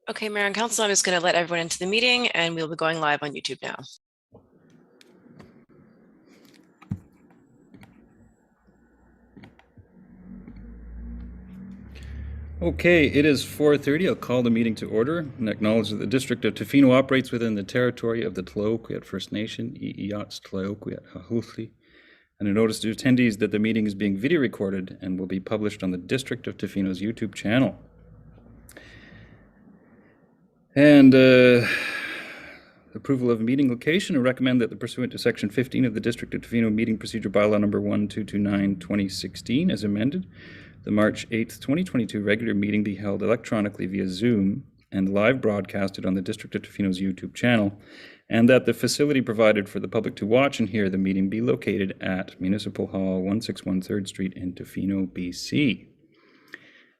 Okay, Mayor and Council, I'm just going to let everyone into the meeting and we'll be going live on YouTube now. Okay, it is 4:30. I'll call the meeting to order and acknowledge that the District of Tofino operates within the territory of the Tla-o-qui-aht First Nation, Tla-o-qui-aht Ahousaht, and a notice to attendees that the meeting is being video recorded and will be published on the District of Tofino's YouTube channel. And approval of meeting location. I recommend that pursuant to Section 15 of the District of Tofino Meeting Procedure Bylaw Number 1229/2016 as amended, the March 8th, 2022 regular meeting be held electronically via Zoom and live broadcasted on the District of Tofino's YouTube channel, and that the facility provided for the public to watch and hear the meeting be located at Municipal Hall, 161 3rd Street in Tofino, BC.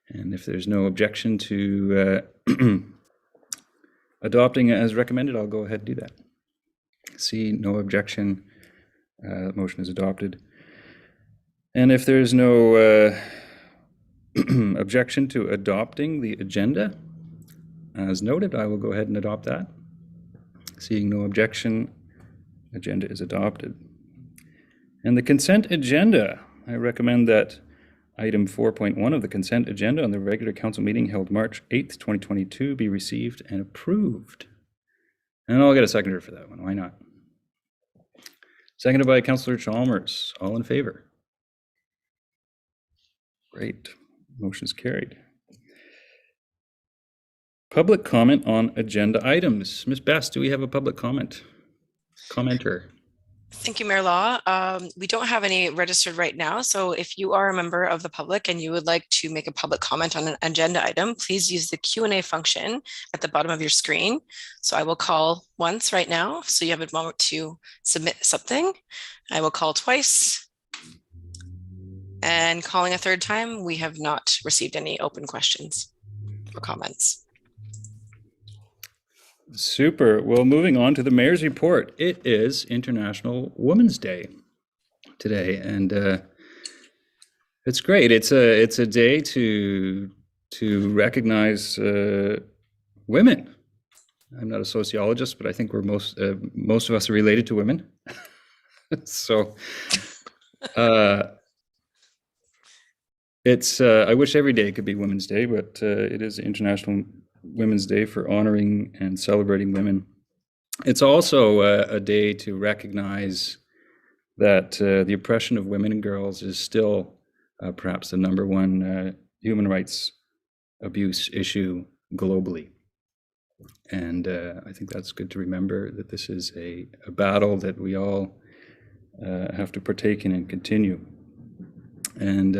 And if there's no objection to adopting as recommended, I'll go ahead and do that. See, no objection. Motion is adopted. And if there's no objection to adopting the agenda, as noted, I will go ahead and adopt that. Seeing no objection, agenda is adopted. And the consent agenda, I recommend that item 4.1 of the consent agenda on the regular council meeting held March 8th, 2022 be received and approved. And I'll get a seconder for that one, why not? Seconded by Councillor Chalmers. All in favor? Great. Motion is carried. Public comment on agenda items. Ms. Best, do we have a public commenter? Thank you, Mayor Law. We don't have any registered right now, so if you are a member of the public and you would like to make a public comment on an agenda item, please use the Q&A function at the bottom of your screen. So I will call once right now, so you have a moment to submit something. I will call twice. And calling a third time, we have not received any open questions or comments. Super. Well, moving on to the mayor's report. It is International Women's Day today, and it's great. It's a day to recognize women. I'm not a sociologist, but I think we're most of us are related to women. So it's I wish every day could be Women's Day, but it is International Women's Day for honoring and celebrating women. It's also a day to recognize that the oppression of women and girls is still perhaps the #1 human rights abuse issue globally. And I think that's good to remember, that this is a battle that we all have to partake in and continue. And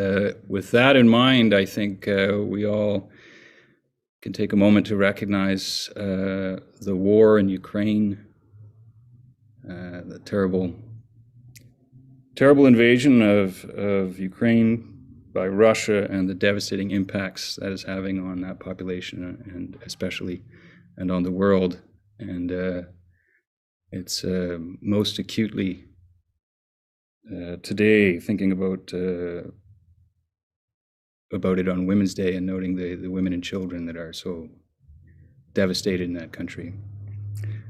with that in mind, I think we all can take a moment to recognize the war in Ukraine, the terrible invasion of Ukraine by Russia, and the devastating impacts that is having on that population, and especially and on the world. And it's most acutely today thinking about it on Women's Day, and noting the women and children that are so devastated in that country.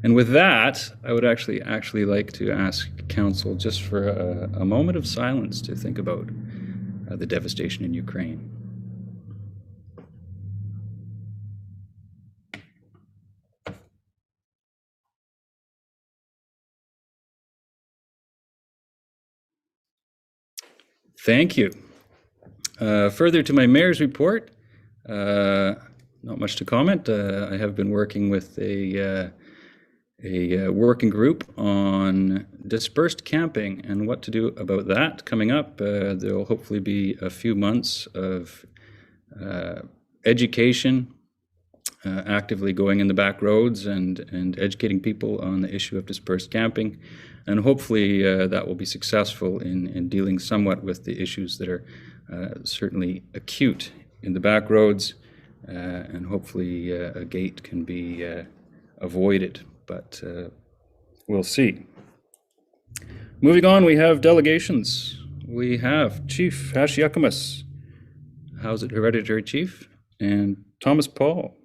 And with that, I would actually like to ask Council just for a moment of silence to think about the devastation in Ukraine. Thank you. Further to my mayor's report, not much to comment. I have been working with a working group on dispersed camping and what to do about that coming up. There will hopefully be a few months of education, actively going in the back roads and educating people on the issue of dispersed camping. And hopefully that will be successful in dealing somewhat with the issues that are certainly acute in the back roads, and hopefully a gate can be avoided, but we'll see. Moving on, we have delegations. We have Chief Hasheukumiss, Ahousaht Hereditary Chief, and Thomas Paul,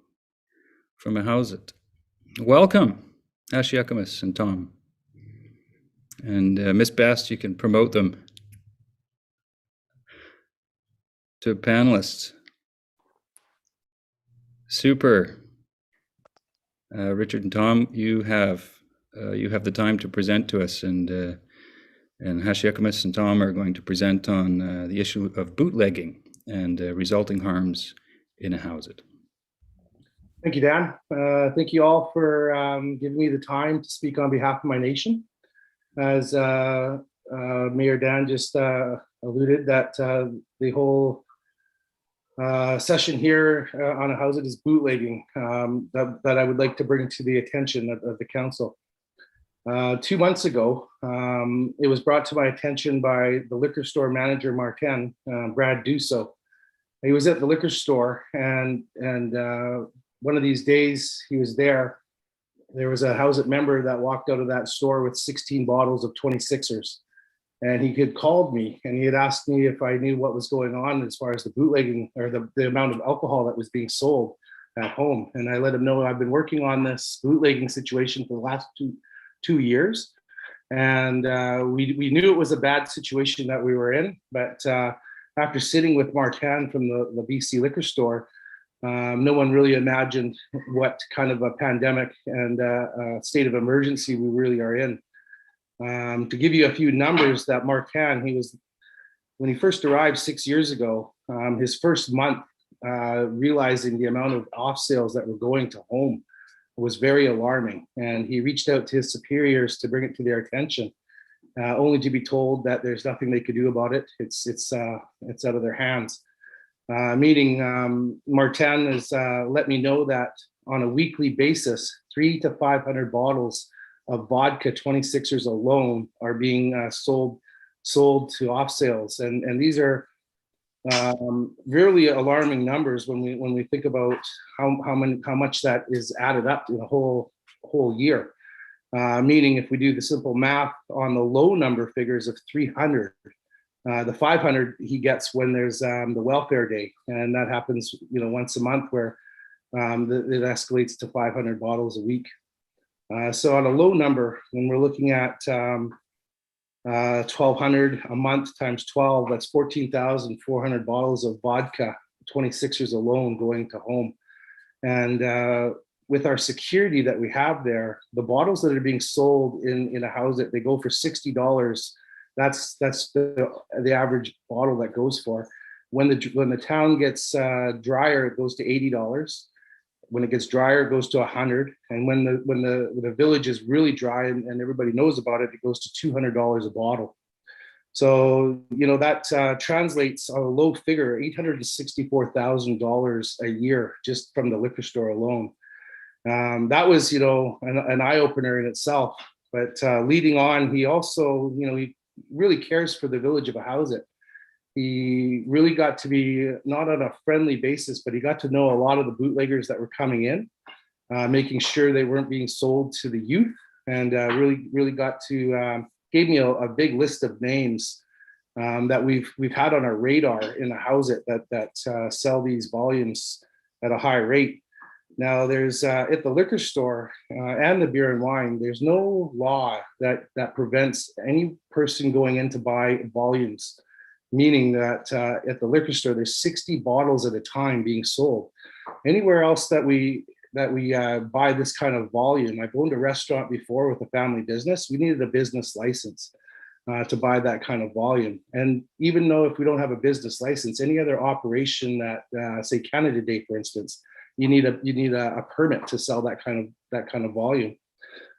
from Ahousaht. Welcome, Hasheukumiss and Tom. And Miss Best, you can promote them to panelists. Super. Richard and Tom, you have the time to present to us, and Hasheukumiss and Tom are going to present on the issue of bootlegging and resulting harms in Ahousaht. Thank you, Dan. Thank you all for giving me the time to speak on behalf of my nation. As Mayor Dan just alluded, that the whole session here on Ahousaht is bootlegging that I would like to bring to the attention of the council. 2 months ago, it was brought to my attention by the liquor store manager, Martin, Brad Dusso. He was at the liquor store, and one of these days he was there. There was a Ahousaht member that walked out of that store with 16 bottles of 26ers. And he had called me and he had asked me if I knew what was going on as far as the bootlegging or the amount of alcohol that was being sold at home. And I let him know I've been working on this bootlegging situation for the last two years. And we knew it was a bad situation that we were in. But after sitting with Martin from the BC liquor store, no one really imagined what kind of a pandemic and state of emergency we really are in. To give you a few numbers, that Martin, when he first arrived 6 years ago, his first month realizing the amount of off sales that were going to home was very alarming. And he reached out to his superiors to bring it to their attention, only to be told that there's nothing they could do about it. It's out of their hands. Martin has let me know that on a weekly basis, 300 to 500 bottles of vodka 26ers alone are being sold to off sales, and these are really alarming numbers when we think about how much that is added up in a whole year. Meaning, if we do the simple math on the low number figures of 300, the 500 he gets when there's the welfare day, and that happens once a month, where it escalates to 500 bottles a week. So on a low number, when we're looking at 1,200 a month times 12, that's 14,400 bottles of vodka 26ers alone going to home. And with our security that we have there, the bottles that are being sold in Ahousaht, they go for $60. That's the average bottle that goes for. When the town gets drier, it goes to $80. When it gets drier, it goes to 100. And when the village is really dry and everybody knows about it, it goes to $200 a bottle. So, that translates on a low figure, $864,000 a year just from the liquor store alone. That was, an eye opener in itself. But leading on, he also, he really cares for the village of Ahousaht. He really got to be, not on a friendly basis, but he got to know a lot of the bootleggers that were coming in, making sure they weren't being sold to the youth, and really got to gave me a big list of names that we've had on our radar in Ahousaht that sell these volumes at a high rate. Now, there's at the liquor store and the beer and wine, there's no law that prevents any person going in to buy volumes. Meaning that at the liquor store, there's 60 bottles at a time being sold. Anywhere else that we buy this kind of volume, I've owned a restaurant before with a family business. We needed a business license to buy that kind of volume. And even though if we don't have a business license, any other operation that, say Canada Day, for instance, you need a permit to sell that kind of volume.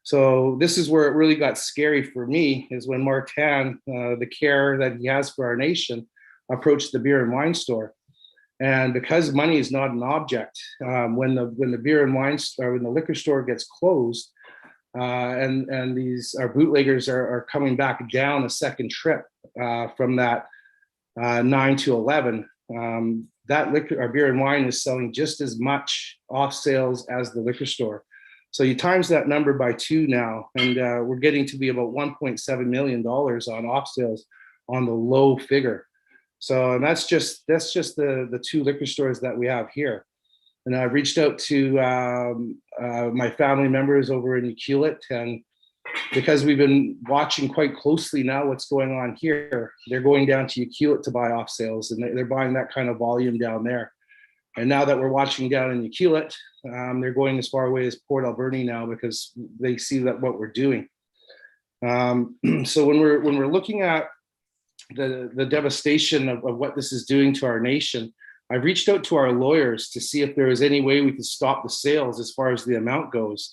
So this is where it really got scary for me, is when Martin, the care that he has for our nation, approached the beer and wine store. And because money is not an object, when the beer and wine store, when the liquor store gets closed, and these our bootleggers are coming back down a second trip from that 9 to 11, that liquor, our beer and wine, is selling just as much off sales as the liquor store. So you times that number by 2 now, and we're getting to be about $1.7 million on off sales on the low figure. So, and that's just the 2 liquor stores that we have here. And I've reached out to my family members over in Untitled, and because we've been watching quite closely now what's going on here, they're going down to Untitled to buy off sales, and they're buying that kind of volume down there. And now that we're watching down in Untitled, they're going as far away as Port Alberni now because they see that what we're doing. So when we're looking at the devastation of what this is doing to our nation, I've reached out to our lawyers to see if there is any way we can stop the sales as far as the amount goes.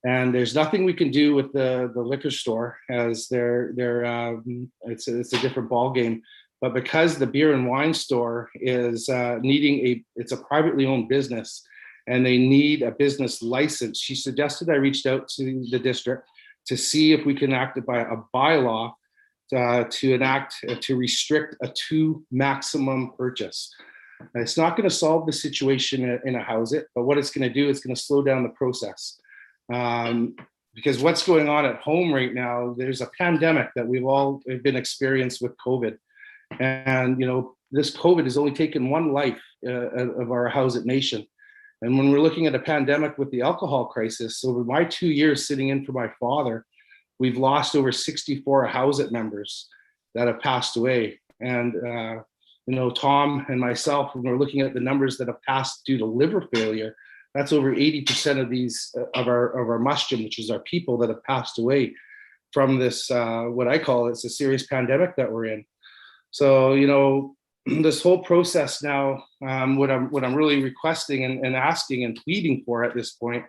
And there's nothing we can do with the liquor store, as it's a different ball game. But because the beer and wine store is it's a privately owned business and they need a business license, she suggested I reached out to the district to see if we can act by a bylaw to restrict a 2 maximum purchase. It's not going to solve the situation in Ahousaht, but what it's going to do, it's going to slow down the process. Because what's going on at home right now, there's a pandemic that we've all been experienced with COVID. And, this COVID has only taken one life of our Ahousaht nation. And when we're looking at a pandemic with the alcohol crisis, over my 2 years sitting in for my father, we've lost over 64 Ahousaht members that have passed away. And, Tom and myself, when we're looking at the numbers that have passed due to liver failure, that's over 80% of these of our mushroom, which is our people that have passed away from this, what I call it's a serious pandemic that we're in. So, this whole process now, what I'm really requesting and asking and pleading for at this point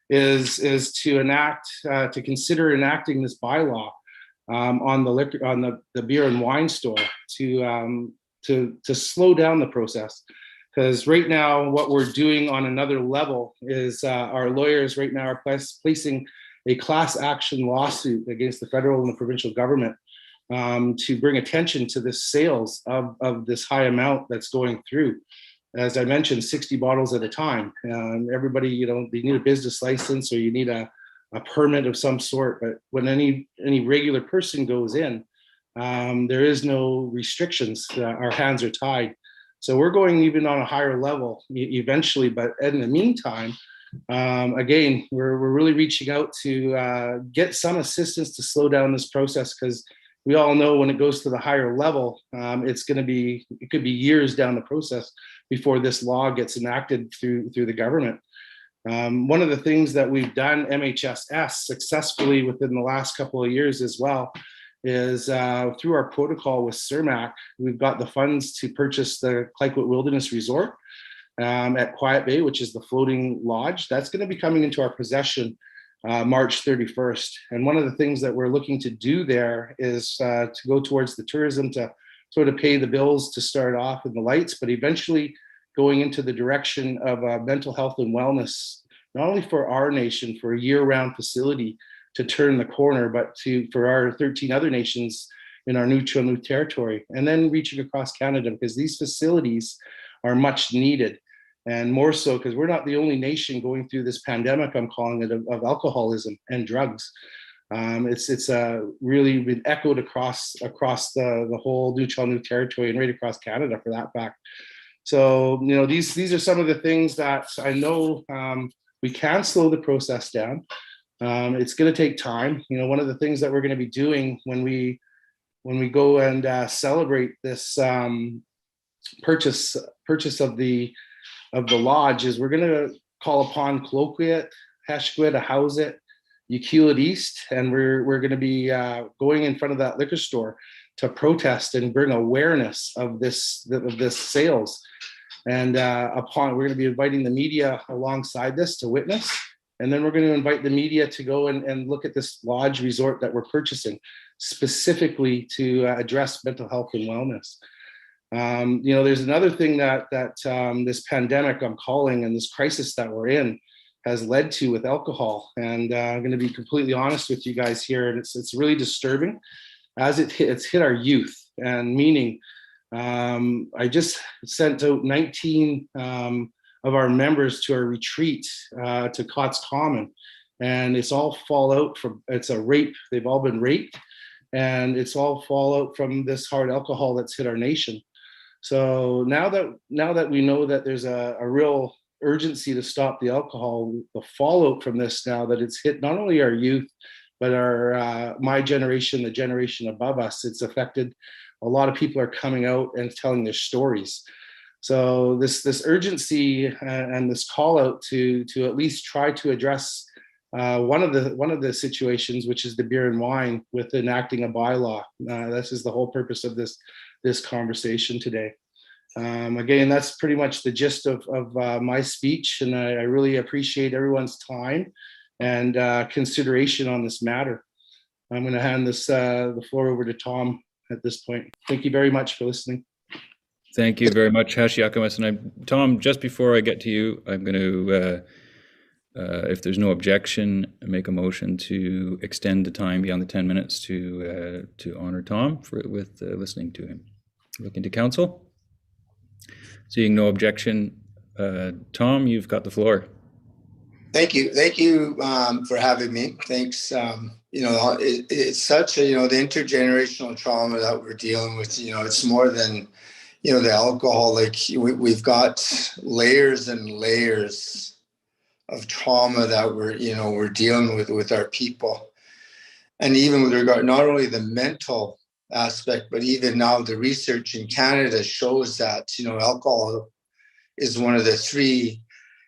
is to consider enacting this bylaw on the beer and wine store to slow down the process. Because right now, what we're doing on another level is our lawyers right now are placing a class action lawsuit against the federal and the provincial government to bring attention to the sales of this high amount that's going through. As I mentioned, 60 bottles at a time. Everybody, they need a business license or you need a permit of some sort. But when any regular person goes in, there is no restrictions. Our hands are tied. So we're going even on a higher level eventually. But in the meantime, again, we're really reaching out to get some assistance to slow down this process, because we all know when it goes to the higher level, it could be years down the process before this law gets enacted through the government. One of the things that we've done MHSS successfully within the last couple of years as well is through our protocol with CERMAC, we've got the funds to purchase the Clayoquot Wilderness Resort at Quiet Bay, which is the floating lodge. That's going to be coming into our possession March 31st. And one of the things that we're looking to do there is to go towards the tourism to sort of pay the bills to start off in the lights, but eventually going into the direction of mental health and wellness, not only for our nation, for a year-round facility to turn the corner, but for our 13 other nations in our neutral territory, and then reaching across Canada, because these facilities are much needed. And more so because we're not the only nation going through this pandemic, I'm calling it, of alcoholism and drugs. It's really been echoed across the whole neutral territory and right across Canada for that fact. So, these are some of the things that I know we can slow the process down. It's going to take time. One of the things that we're going to be doing when we go and celebrate this purchase of the lodge is we're going to call upon Clayoquot, Hasheukumiss, Ahousaht, Untitled East, and we're going to be going in front of that liquor store to protest and bring awareness of this sales. And we're going to be inviting the media alongside this to witness. And then we're going to invite the media to go and look at this lodge resort that we're purchasing specifically to address mental health and wellness. There's another thing that this pandemic I'm calling, and this crisis that we're in, has led to with alcohol. And I'm going to be completely honest with you guys here, and it's really disturbing as it's hit our youth. And meaning, I just sent out 19 of our members to our retreat to Cots Common, and it's all fallout from, it's a rape. They've all been raped, and it's all fallout from this hard alcohol that's hit our nation. So now that we know that there's a real urgency to stop the alcohol, the fallout from this now that it's hit not only our youth, but our my generation, the generation above us. It's affected. A lot of people are coming out and telling their stories. So this urgency and this call out to at least try to address one of the situations, which is the beer and wine, with enacting a bylaw. This is the whole purpose of this conversation today. Again, that's pretty much the gist of my speech, and I really appreciate everyone's time and consideration on this matter. I'm going to hand the floor over to Tom at this point. Thank you very much for listening. Thank you very much, Hasheukumiss. And Tom, just before I get to you, I'm going to, if there's no objection, make a motion to extend the time beyond the 10 minutes to honor Tom with listening to him. Looking to council. Seeing no objection, Tom, you've got the floor. Thank you for having me. Thanks. It's such a, the intergenerational trauma that we're dealing with. It's more than, the alcohol. Like we've got layers and layers of trauma that we're dealing with our people, and even with regard not only the mental aspect, but even now the research in Canada shows that alcohol is one of the three.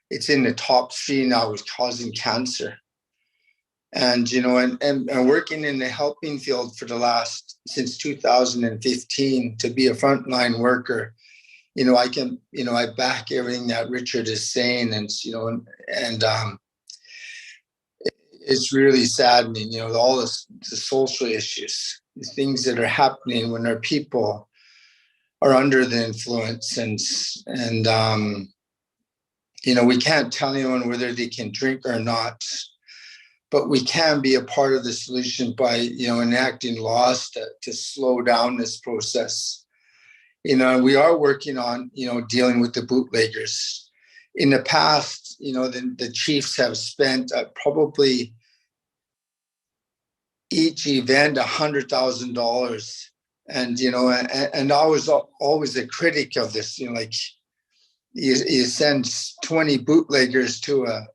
It's in the top 3 now with causing cancer. And and working in the helping field for since 2015 to be a frontline worker, I back everything that Richard is saying, and it's really saddening, all the social issues, the things that are happening when our people are under the influence, and we can't tell anyone whether they can drink or not, but we can be a part of the solution by, enacting laws to slow down this process. And we are working on, dealing with the bootleggers. In the past, the chiefs have spent probably each event $100,000. And I was always a critic of this, you send 20 bootleggers to a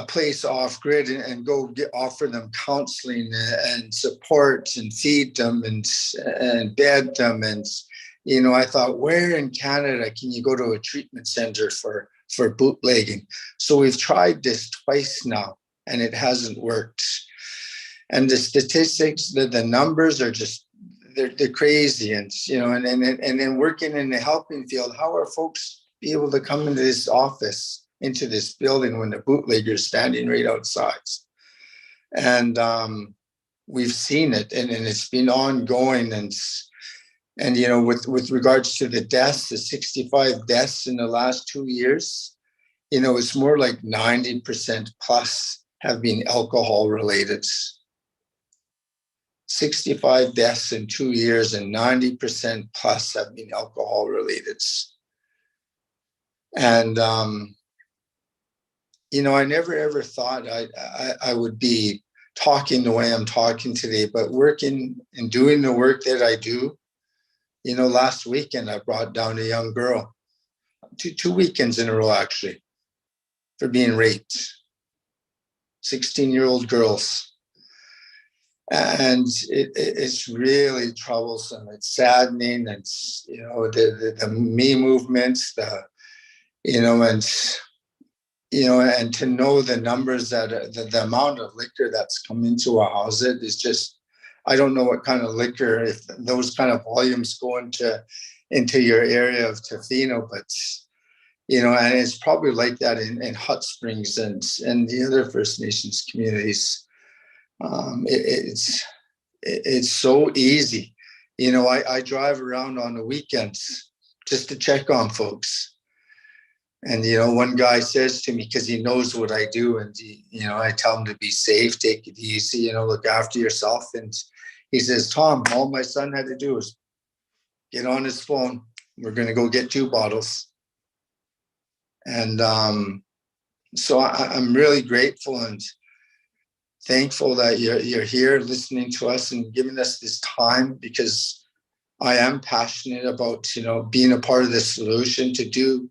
place off grid and go offer them counseling and support and feed them and bed them. And, I thought, where in Canada can you go to a treatment center for bootlegging? So we've tried this twice now, and it hasn't worked. And the statistics, the numbers are just, they're crazy. And, and then working in the helping field, how are folks be able to come into this office, into this building, when the bootlegger is standing right outside? And we've seen it, and it's been ongoing. And with regards to the deaths, the 65 deaths in the last 2 years, it's more like 90% plus have been alcohol related. 65 deaths in 2 years, and 90% plus have been alcohol related. And I never ever thought I would be talking the way I'm talking today, but working and doing the work that I do. Last weekend I brought down a young girl, two weekends in a row actually, for being raped. 16-year-old girls. And it's really troublesome. It's saddening. It's, the me movements, and to know the numbers that the amount of liquor that's come into Ahousaht is just, I don't know what kind of liquor, if those kind of volumes go into your area of Tofino, but, and it's probably like that in Hot Springs and the other First Nations communities. It's so easy. I drive around on the weekends just to check on folks. And, one guy says to me, because he knows what I do, and, I tell him to be safe, take it easy, look after yourself. And he says, Tom, all my son had to do was get on his phone. We're going to go get 2 bottles. And so I'm really grateful and thankful that you're here listening to us and giving us this time, because I am passionate about, being a part of the solution to do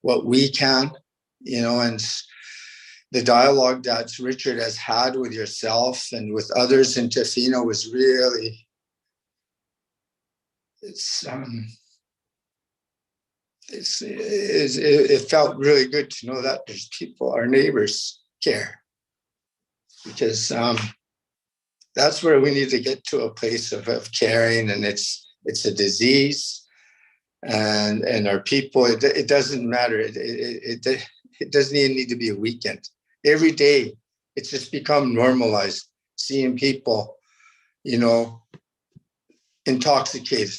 what we can, you know, and the dialogue that Richard has had with yourself and with others in Tofino was really, it felt really good to know that there's people, our neighbors, care, because that's where we need to get to a place of caring, and it's a disease, and our people. It doesn't matter. It doesn't even need to be a weekend. Every day, it's just become normalized seeing people, you know, intoxicated.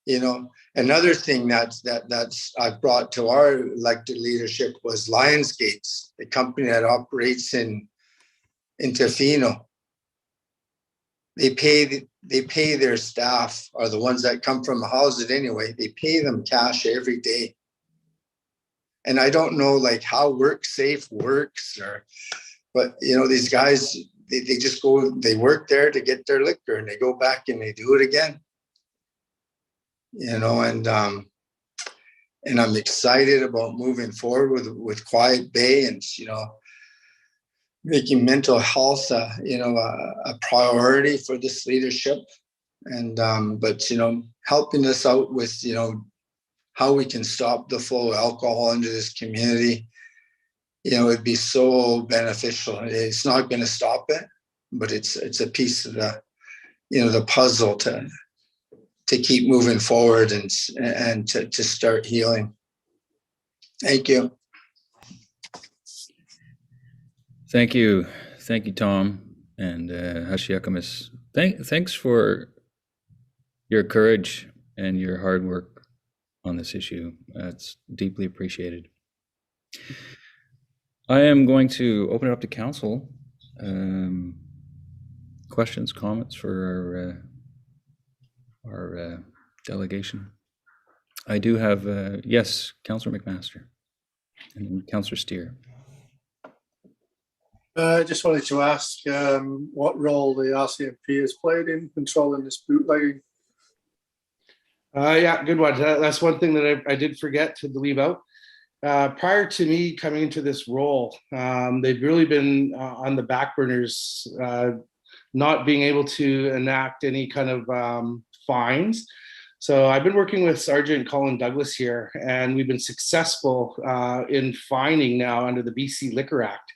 You know, another thing that's I've brought to our elected leadership was Lionsgates, the company that operates in Tofino. They pay their staff, or the ones that come from Ahousaht anyway. They pay them cash every day. And I don't know like how WorkSafe works, but you know, these guys, they just go, they work there to get their liquor, and they go back and they do it again. You know, and I'm excited about moving forward with Quiet Bay, and you know, making mental health a priority for this leadership, and but you know, helping us out with, you know, how we can stop the flow of alcohol into this community. You know, it'd be so beneficial. It's not going to stop it, but it's a piece of the, you know, the puzzle to keep moving forward and to start healing. Thank you. Thank you, Tom and Hasheukumiss. Thanks for your courage and your hard work on this issue. That's deeply appreciated. I am going to open it up to council. Questions, comments for our delegation. I do have, yes, Councillor McMaster and Councillor Steer. I just wanted to ask what role the RCMP has played in controlling this bootlegging. Yeah, good one. That's one thing that I did forget to leave out. Prior to me coming into this role, they've really been on the back burners, not being able to enact any kind of fines. So I've been working with Sergeant Colin Douglas here, and we've been successful in fining now under the BC Liquor Act.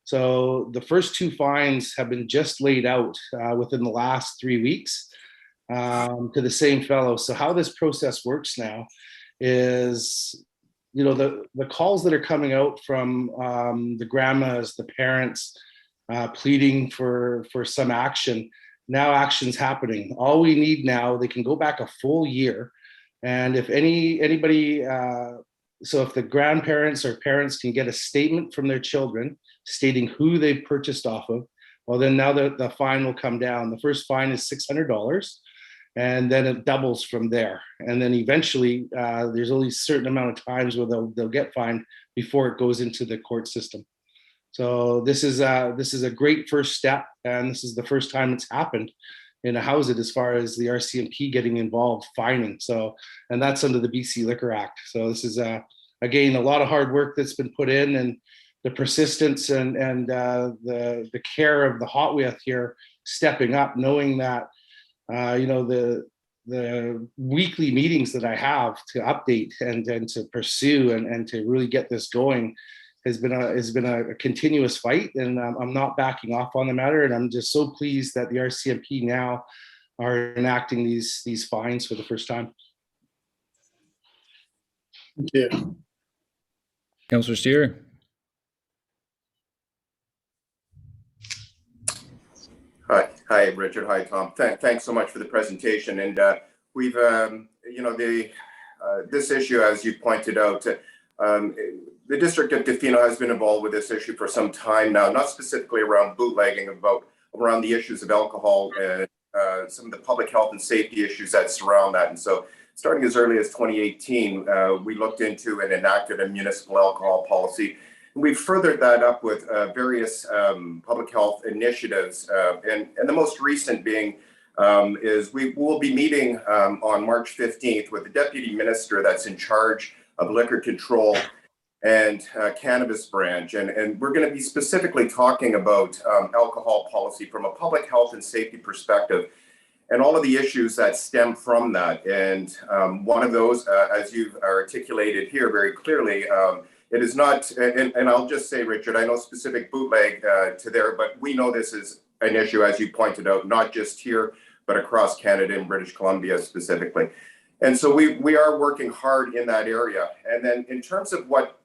So the first 2 fines have been just laid out within the last 3 weeks to the same fellow. So how this process works now is, you know, the calls that are coming out from the grandmas, the parents pleading for some action. Now action's happening. All we need now, they can go back a full year, and if anybody, so if the grandparents or parents can get a statement from their children stating who they've purchased off of, well, then now the fine will come down. The first fine is $600, and then it doubles from there. And then eventually, there's only a certain amount of times where they'll get fined before it goes into the court system. So this is a great first step, and this is the first time it's happened in Ahousaht as far as the RCMP getting involved fining. So, and that's under the BC Liquor Act. So this is again a lot of hard work that's been put in, and the persistence and the care of the Ahousaht here stepping up, knowing that you know, the weekly meetings that I have to update and to pursue and to really get this going has been a continuous fight, and I'm not backing off on the matter. And I'm just so pleased that the RCMP now are enacting these fines for the first time. Thank you. Councillor Steer. Hi, Richard. Hi, Tom. Thanks so much for the presentation. And we've, you know, this issue, as you pointed out, the District of Tofino has been involved with this issue for some time now, not specifically around bootlegging, around the issues of alcohol and some of the public health and safety issues that surround that. And so starting as early as 2018, we looked into and enacted a municipal alcohol policy. And we've furthered that up with various public health initiatives. And the most recent being is we will be meeting on March 15th with the deputy minister that's in charge of Liquor Control and Cannabis Branch. And we're going to be specifically talking about alcohol policy from a public health and safety perspective, and all of the issues that stem from that. And one of those, as you've articulated here very clearly, it is not, and I'll just say, Richard, I know specific bootleg to there, but we know this is an issue, as you pointed out, not just here, but across Canada and British Columbia specifically. And so we are working hard in that area. And then in terms of what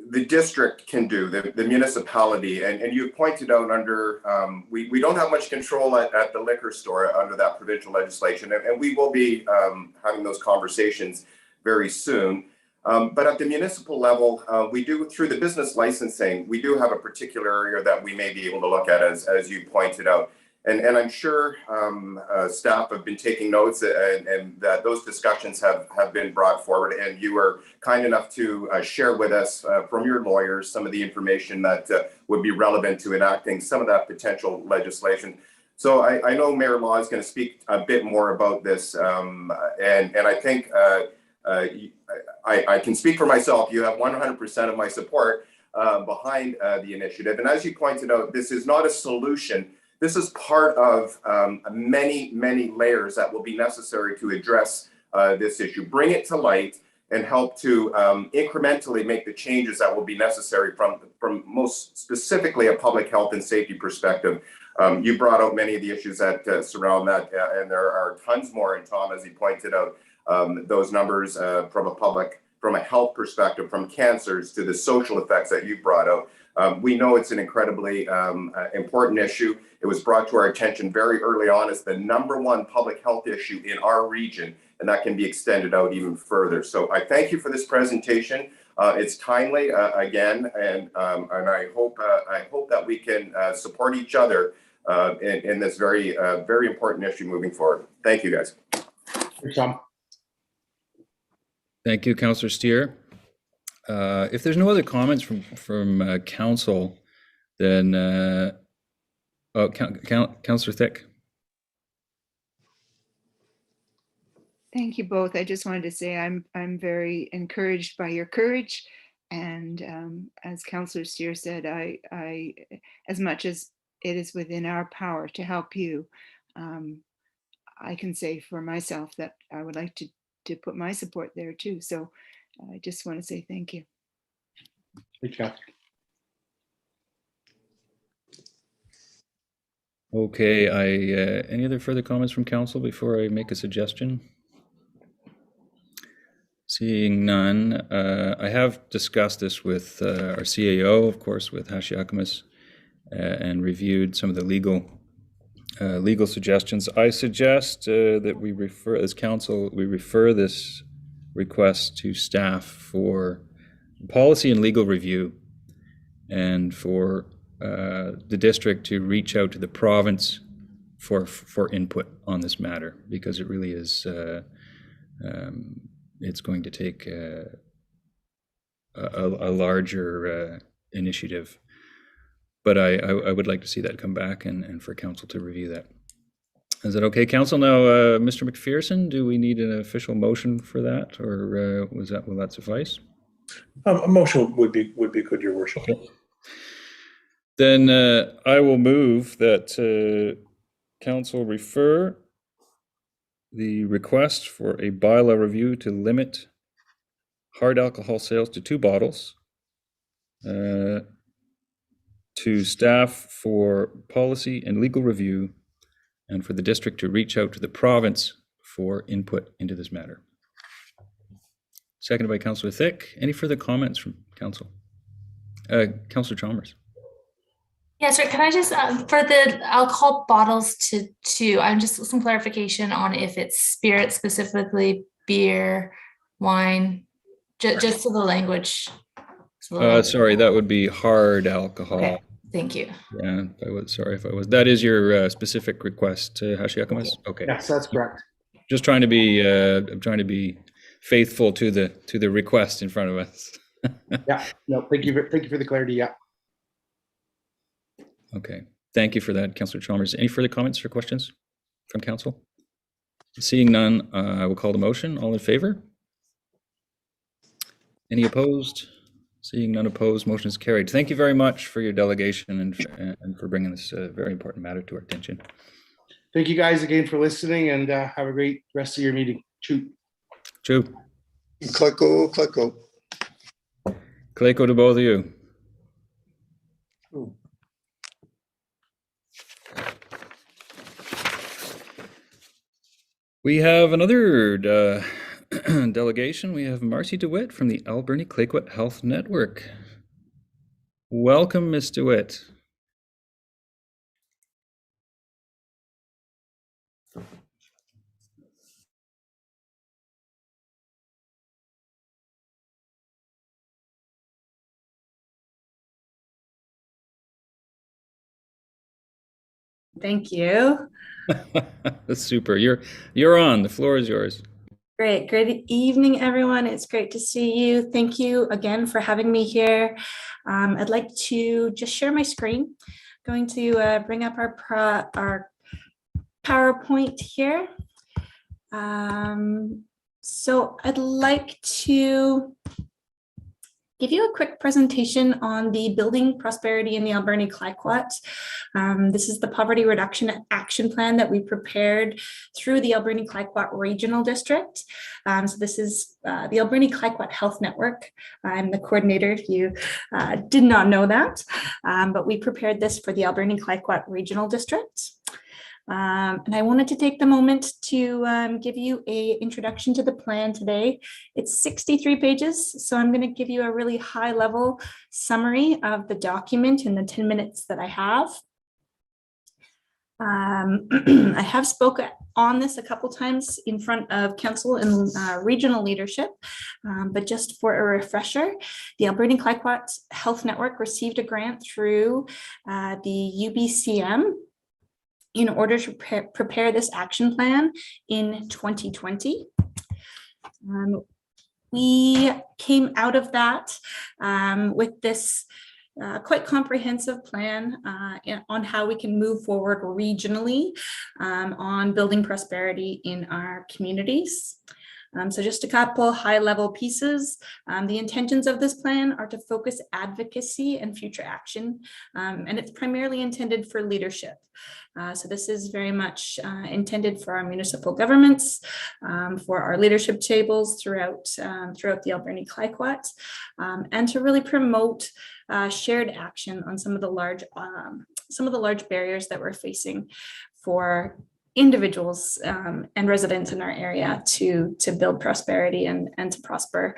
the district can do, the municipality, and you've pointed out under, we don't have much control at the liquor store under that provincial legislation, and we will be having those conversations very soon. But at the municipal level, we do, through the business licensing, we do have a particular area that we may be able to look at, as you pointed out. And I'm sure staff have been taking notes, and that those discussions have been brought forward, and you were kind enough to share with us from your lawyers some of the information that would be relevant to enacting some of that potential legislation. So I know Mayor Law is going to speak a bit more about this, and I think I can speak for myself. You have 100% of my support behind the initiative. And as you pointed out, this is not a solution. This is part of many, many layers that will be necessary to address this issue, bring it to light, and help to incrementally make the changes that will be necessary from most specifically a public health and safety perspective. You brought out many of the issues that surround that, and there are tons more. And Tom, as he pointed out, those numbers from a health perspective, from cancers to the social effects that you brought out. We know it's an incredibly important issue. It was brought to our attention very early on as the #1 public health issue in our region, and that can be extended out even further. So I thank you for this presentation. It's timely again, and I hope that we can support each other in this very important issue moving forward. Thank you, guys. Thanks, Tom. Thank you, Councillor Steer. If there's no other comments from council, then Councillor Thick. Thank you both. I just wanted to say I'm very encouraged by your courage, and as Councillor Steer said, I as much as it is within our power to help you, I can say for myself that I would like to put my support there too. So I just want to say thank you. Thanks, Catherine. Okay, any other further comments from council before I make a suggestion? Seeing none, I have discussed this with our CAO, of course, with Hasheukumiss, and reviewed some of the legal suggestions. I suggest that we refer, as council, we refer this request to staff for policy and legal review, and for the district to reach out to the province for input on this matter, because it really is, it's going to take a larger initiative. But I would like to see that come back and for council to review that. Is that okay, council? Now, Mr. McPherson, do we need an official motion for that, or will that suffice? A motion would be good, Your Worship. Okay. Then I will move that council refer the request for a bylaw review to limit hard alcohol sales to 2 bottles to staff for policy and legal review, and for the district to reach out to the province for input into this matter. Seconded by Councillor Thick. Any further comments from council? Councillor Chalmers. Yeah, sir. Can I just, for the alcohol bottles to 2, I'm just some clarification on if it's spirit, specifically beer, wine, just to the language. Sorry, that would be hard alcohol. Okay. Thank you. Yeah, sorry if I was. That is your specific request to Hasheukumiss? Okay. Yes, that's correct. Just trying to be, I'm trying to be faithful to the request in front of us. Yeah. No. Thank you for the clarity. Yeah. Okay. Thank you for that, Councillor Chalmers. Any further comments or questions from council? Seeing none, I will call the motion. All in favor? Any opposed? Seeing none opposed, motion is carried. Thank you very much for your delegation and for bringing this very important matter to our attention. Thank you guys again for listening, and have a great rest of your meeting. Chew. Chew. Clayoquot, Clayoquot. Clayoquot to both of you. We have another delegation. We have Marcie DeWitt from the Alberni Clayoquot Health Network. Welcome, Ms. DeWitt. Thank you. That's super. You're on. The floor is yours. Great. Good evening, everyone. It's great to see you. Thank you again for having me here. I'd like to just share my screen. Going to bring up our PowerPoint here. So I'd like to give you a quick presentation on the Building Prosperity in the Alberni Clayoquot. This is the Poverty Reduction Action Plan that we prepared through the Alberni Clayoquot Regional District. So this is the Alberni Clayoquot Health Network. I'm the coordinator, if you did not know that, but we prepared this for the Alberni Clayoquot Regional District. And I wanted to take the moment to give you an introduction to the plan today. It's 63 pages, so I'm going to give you a really high-level summary of the document in the 10 minutes that I have. I have spoken on this a couple times in front of council and regional leadership, but just for a refresher, the Alberni Clayoquot Health Network received a grant through the UBCM in order to prepare this action plan in 2020. We came out of that with this quite comprehensive plan on how we can move forward regionally on building prosperity in our communities. So just a couple high-level pieces. The intentions of this plan are to focus advocacy and future action, and it's primarily intended for leadership. So this is very much intended for our municipal governments, for our leadership tables throughout the Alberni Clayoquot, and to really promote shared action on some of the large barriers that we're facing for individuals and residents in our area to build prosperity and to prosper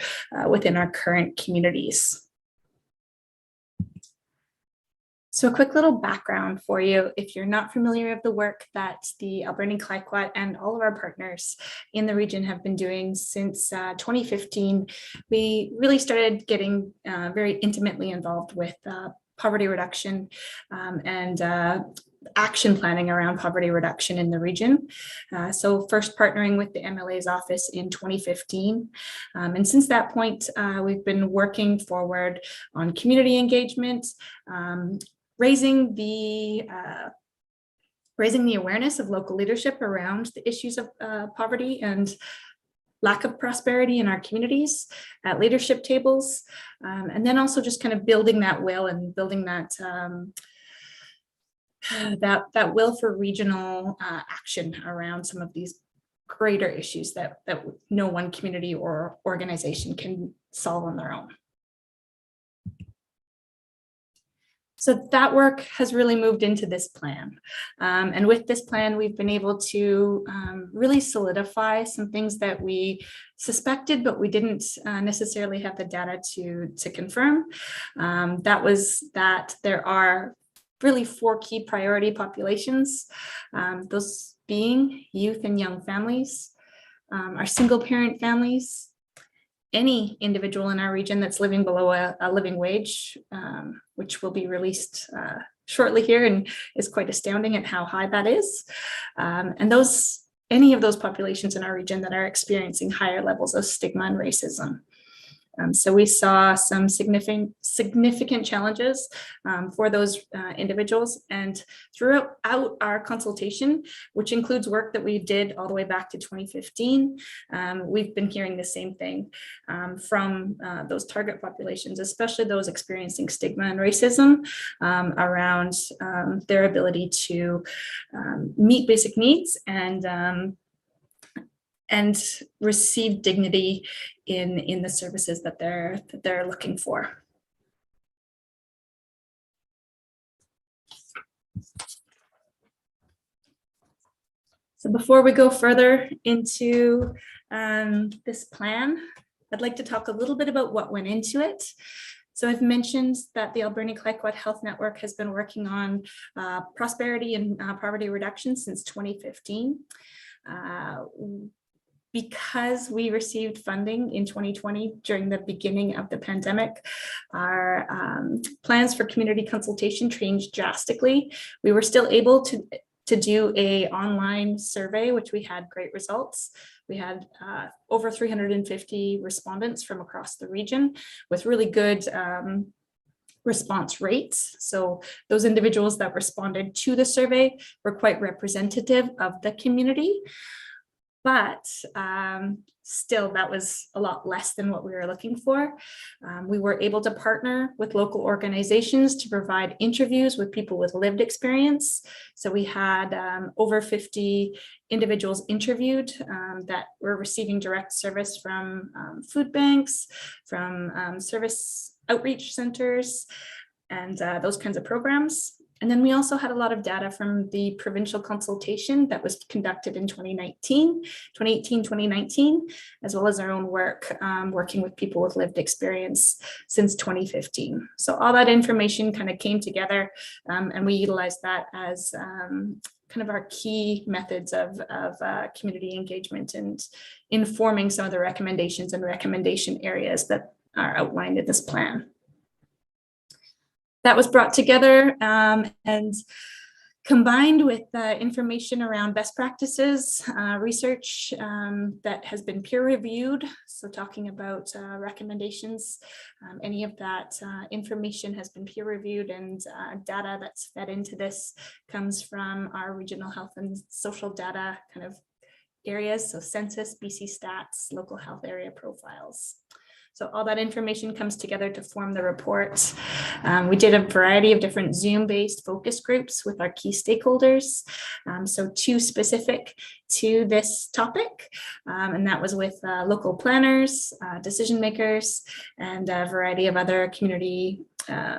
within our current communities. So a quick little background for you, if you're not familiar with the work that the Alberni Clayoquot and all of our partners in the region have been doing since 2015, we really started getting very intimately involved with poverty reduction and action planning around poverty reduction in the region. So first partnering with the MLA's office in 2015. And since that point, we've been working forward on community engagement, raising the awareness of local leadership around the issues of poverty and lack of prosperity in our communities at leadership tables, and then also just kind of building that will and building that that will for regional action around some of these greater issues that no one community or organization can solve on their own. So that work has really moved into this plan. And with this plan, we've been able to really solidify some things that we suspected, but we didn't necessarily have the data to confirm. That was that there are really 4 key priority populations, those being youth and young families, our single parent families, any individual in our region that's living below a living wage, which will be released shortly here and is quite astounding at how high that is. And any of those populations in our region that are experiencing higher levels of stigma and racism. So we saw some significant challenges for those individuals, and throughout our consultation, which includes work that we did all the way back to 2015, we've been hearing the same thing from those target populations, especially those experiencing stigma and racism around their ability to meet basic needs and receive dignity in the services that they're looking for. So before we go further into this plan, I'd like to talk a little bit about what went into it. So I've mentioned that the Alberni Clayoquot Health Network has been working on prosperity and poverty reduction since 2015. Because we received funding in 2020 during the beginning of the pandemic, our plans for community consultation changed drastically. We were still able to do an online survey, which we had great results. We had over 350 respondents from across the region with really good response rates. So those individuals that responded to the survey were quite representative of the community. But still, that was a lot less than what we were looking for. We were able to partner with local organizations to provide interviews with people with lived experience. So we had over 50 individuals interviewed that were receiving direct service from food banks, from service outreach centers, and those kinds of programs. And then we also had a lot of data from the provincial consultation that was conducted in 2018, 2019, as well as our own work working with people with lived experience since 2015. So all that information kind of came together, and we utilized that as kind of our key methods of community engagement and informing some of the recommendations and recommendation areas that are outlined in this plan. That was brought together and combined with information around best practices, research that has been peer reviewed. So talking about recommendations, any of that information has been peer reviewed, and data that's fed into this comes from our regional health and social data kind of areas. So census, BC stats, local health area profiles. So all that information comes together to form the report. We did a variety of different Zoom-based focus groups with our key stakeholders. So 2 specific to this topic, and that was with local planners, decision makers, and a variety of other community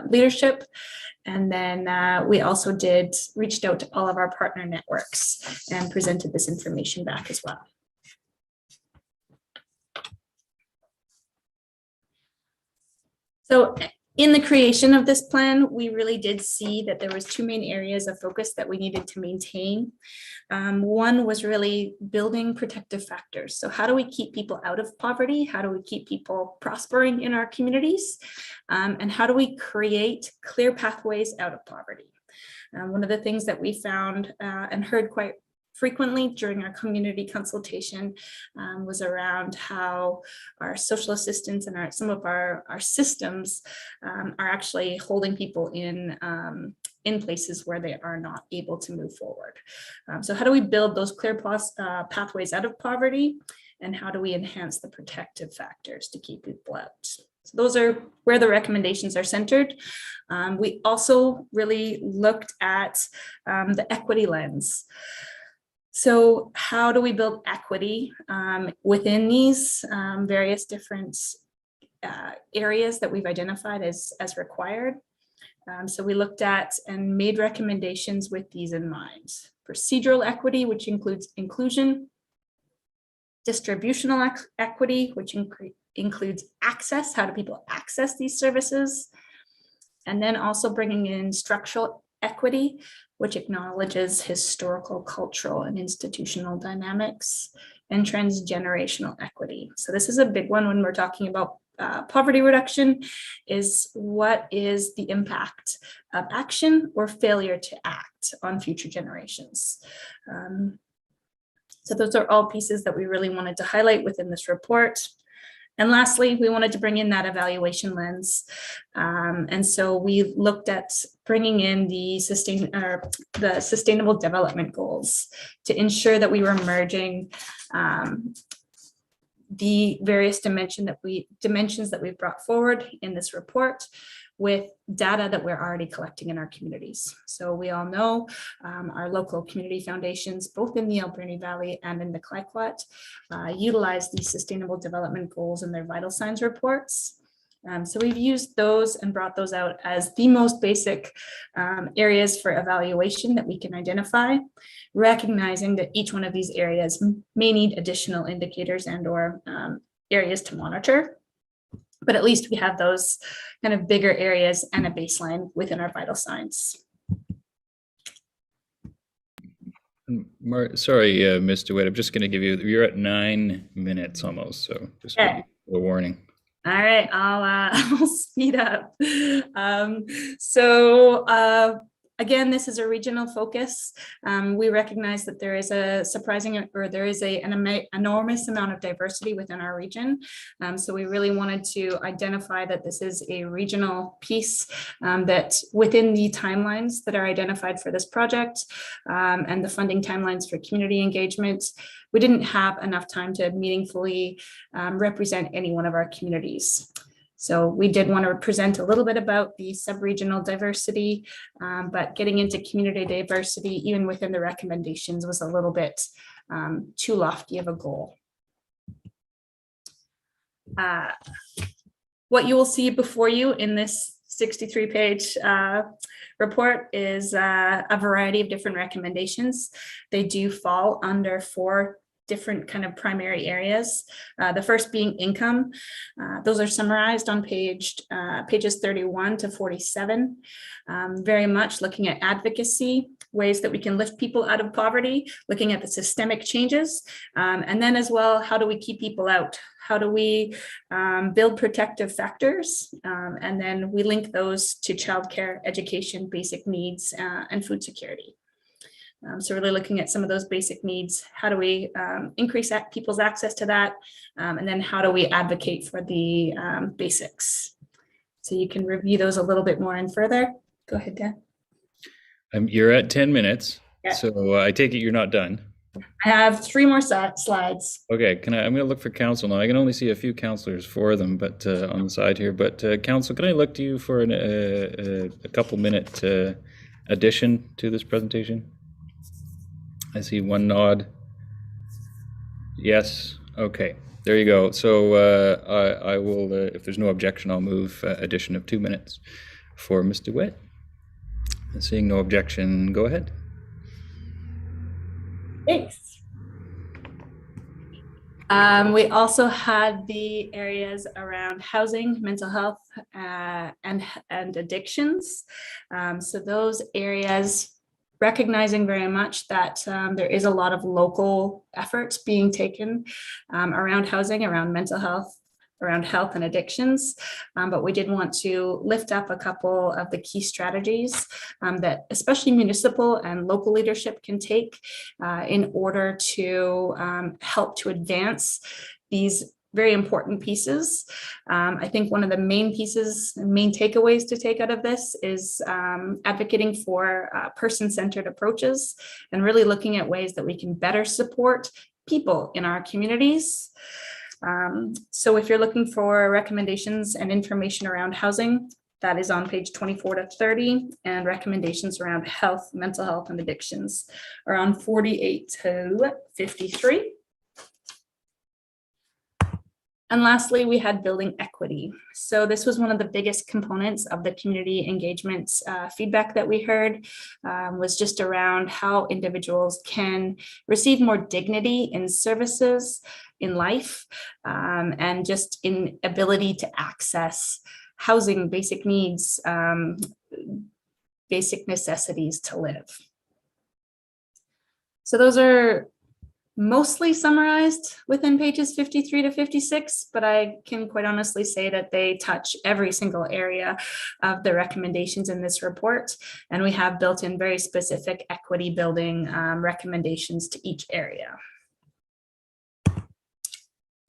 leadership. And then we also reached out to all of our partner networks and presented this information back as well. So in the creation of this plan, we really did see that there was 2 main areas of focus that we needed to maintain. One was really building protective factors. So how do we keep people out of poverty? How do we keep people prospering in our communities? And how do we create clear pathways out of poverty? One of the things that we found and heard quite frequently during our community consultation was around how our social assistance and some of our systems are actually holding people in places where they are not able to move forward. So how do we build those clear pathways out of poverty, and how do we enhance the protective factors to keep people out? So those are where the recommendations are centered. We also really looked at the equity lens. So how do we build equity within these various different areas that we've identified as required? So we looked at and made recommendations with these in mind. Procedural equity, which includes inclusion. Distributional equity, which includes access. How do people access these services? And then also bringing in structural equity, which acknowledges historical, cultural, and institutional dynamics, and transgenerational equity. So this is a big one when we're talking about poverty reduction, is what is the impact of action or failure to act on future generations? So those are all pieces that we really wanted to highlight within this report. And lastly, we wanted to bring in that evaluation lens. And so we looked at bringing in the sustainable development goals to ensure that we were merging the various dimensions that we've brought forward in this report with data that we're already collecting in our communities. So we all know our local community foundations, both in the Alberni Valley and in the Clayoquot, utilize these sustainable development goals in their vital signs reports. So we've used those and brought those out as the most basic areas for evaluation that we can identify, recognizing that each one of these areas may need additional indicators and/or areas to monitor. But at least we have those kind of bigger areas and a baseline within our vital signs. Sorry, Ms. DeWitt, I'm just going to give you're at 9 minutes almost, so just give you a warning. All right, I'll speed up. Again, this is a regional focus. We recognize that there is an enormous amount of diversity within our region. So we really wanted to identify that this is a regional piece, that within the timelines that are identified for this project and the funding timelines for community engagement, we didn't have enough time to meaningfully represent any one of our communities. So we did want to present a little bit about the sub-regional diversity, but getting into community diversity, even within the recommendations, was a little bit too lofty of a goal. What you will see before you in this 63-page report is a variety of different recommendations. They do fall under 4 different kind of primary areas. The first being income. Those are summarized on pages 31 to 47. Very much looking at advocacy, ways that we can lift people out of poverty, looking at the systemic changes, and then as well, how do we keep people out? How do we build protective factors? And then we link those to childcare, education, basic needs, and food security. So really looking at some of those basic needs. How do we increase people's access to that? And then how do we advocate for the basics? So you can review those a little bit more and further. Go ahead, Dan. You're at 10 minutes, yeah. So I take it you're not done. I have 3 more slides. Okay, I'm going to look for council now. I can only see a few councillors for them, but on the side here. But council, can I look to you for a couple-minute addition to this presentation? I see one nod. Yes. Okay. There you go. So I will, if there's no objection, I'll move addition of 2 minutes for Ms. DeWitt. Seeing no objection, go ahead. Thanks. We also had the areas around housing, mental health, and addictions. So those areas, recognizing very much that there is a lot of local efforts being taken around housing, around mental health, around health and addictions, but we did want to lift up a couple of the key strategies that especially municipal and local leadership can take in order to help to advance these very important pieces. I think one of the main takeaways to take out of this is advocating for person-centered approaches and really looking at ways that we can better support people in our communities. So if you're looking for recommendations and information around housing, that is on page 24 to 30, and recommendations around health, mental health, and addictions are on 48 to 53. And lastly, we had building equity. So this was one of the biggest components of the community engagement feedback that we heard, was just around how individuals can receive more dignity in services in life, and just in ability to access housing, basic needs, basic necessities to live. So those are mostly summarized within pages 53 to 56, but I can quite honestly say that they touch every single area of the recommendations in this report, and we have built in very specific equity building recommendations to each area.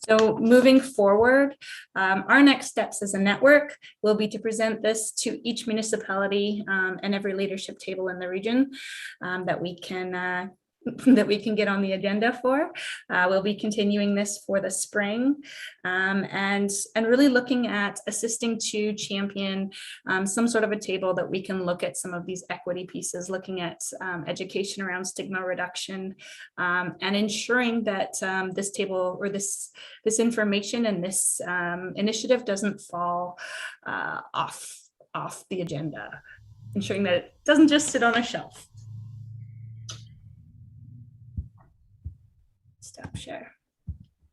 So moving forward, our next steps as a network will be to present this to each municipality and every leadership table in the region that we can get on the agenda for. We'll be continuing this for the spring and really looking at assisting to champion some sort of a table that we can look at some of these equity pieces, looking at education around stigma reduction and ensuring that this table or this information and this initiative doesn't fall off the agenda, ensuring that it doesn't just sit on a shelf. Stop share.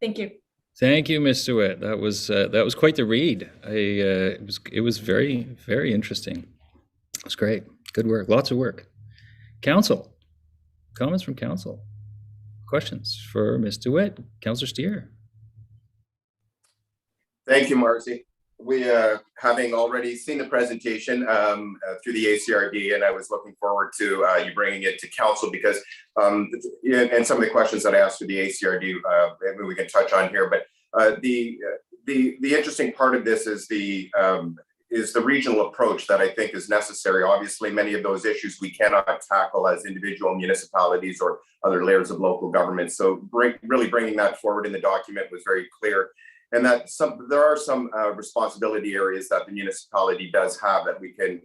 Thank you. Thank you, Ms. DeWitt. That was quite the read. It was very, very interesting. It was great. Good work. Lots of work. Council. Comments from council. Questions for Ms. DeWitt. Councillor Steer. Thank you, Marcie. We having already seen the presentation through the ACRD, and I was looking forward to you bringing it to council because and some of the questions that I asked through the ACRD, maybe we can touch on here. But the interesting part of this is the regional approach that I think is necessary. Obviously, many of those issues we cannot tackle as individual municipalities or other layers of local government. So really bringing that forward in the document was very clear. And that there are some responsibility areas that the municipality does have that we can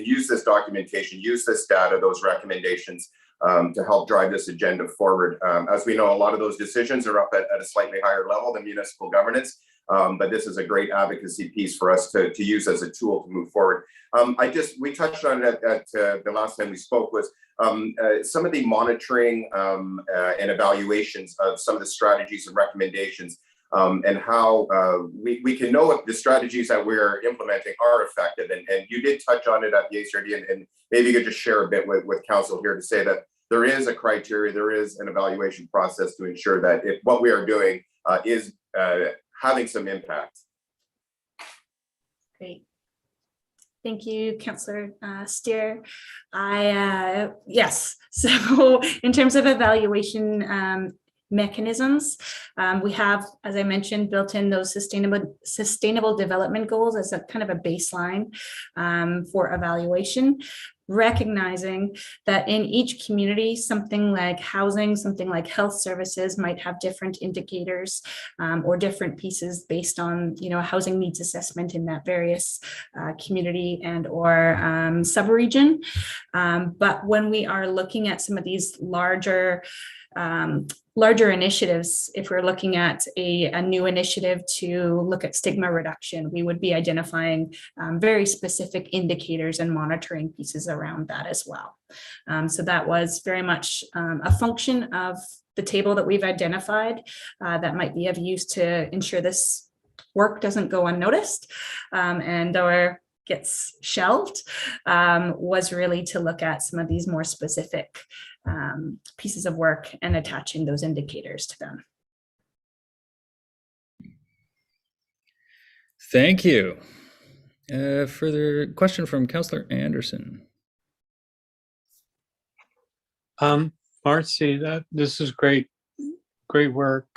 use this documentation, use this data, those recommendations to help drive this agenda forward. As we know, a lot of those decisions are up at a slightly higher level than municipal governance, but this is a great advocacy piece for us to use as a tool to move forward. We touched on it at the last time we spoke was some of the monitoring and evaluations of some of the strategies and recommendations. And how we can know if the strategies that we're implementing are effective. And you did touch on it at the ACRD, and maybe you could just share a bit with council here to say that there is a criteria, there is an evaluation process to ensure that if what we are doing is having some impact. Great. Thank you, Councillor Steer. Yes, so in terms of evaluation mechanisms, we have, as I mentioned, built in those sustainable development goals as a kind of a baseline for evaluation, recognizing that in each community, something like housing, something like health services might have different indicators or different pieces based on, a housing needs assessment in that various community and or subregion. But when we are looking at some of these larger initiatives, if we're looking at a new initiative to look at stigma reduction, we would be identifying very specific indicators and monitoring pieces around that as well. So that was very much a function of the table that we've identified that might be of use to ensure this work doesn't go unnoticed and or gets shelved, was really to look at some of these more specific pieces of work and attaching those indicators to them. Thank you. Further question from Councillor Anderson. Marcie, this is great work.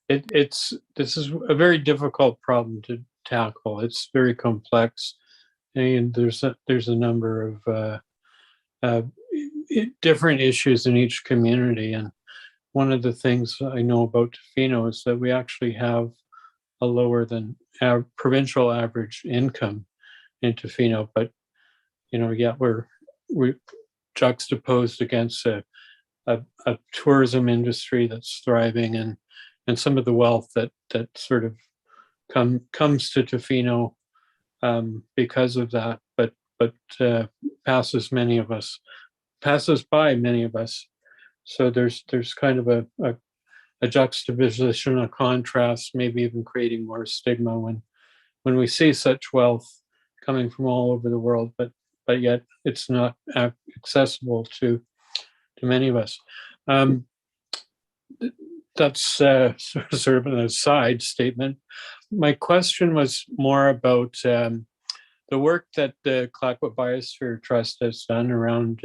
This is a very difficult problem to tackle. It's very complex, and there's a number of different issues in each community. And one of the things I know about Tofino is that we actually have a lower than provincial average income in Tofino, but yet we're juxtaposed against a tourism industry that's thriving and some of the wealth that sort of comes to Tofino because of that, but passes by many of us. So there's kind of a juxtaposition, a contrast, maybe even creating more stigma when we see such wealth coming from all over the world, but yet it's not accessible to many of us. That's sort of an aside statement. My question was more about the work that the Clayoquot Biosphere Trust has done around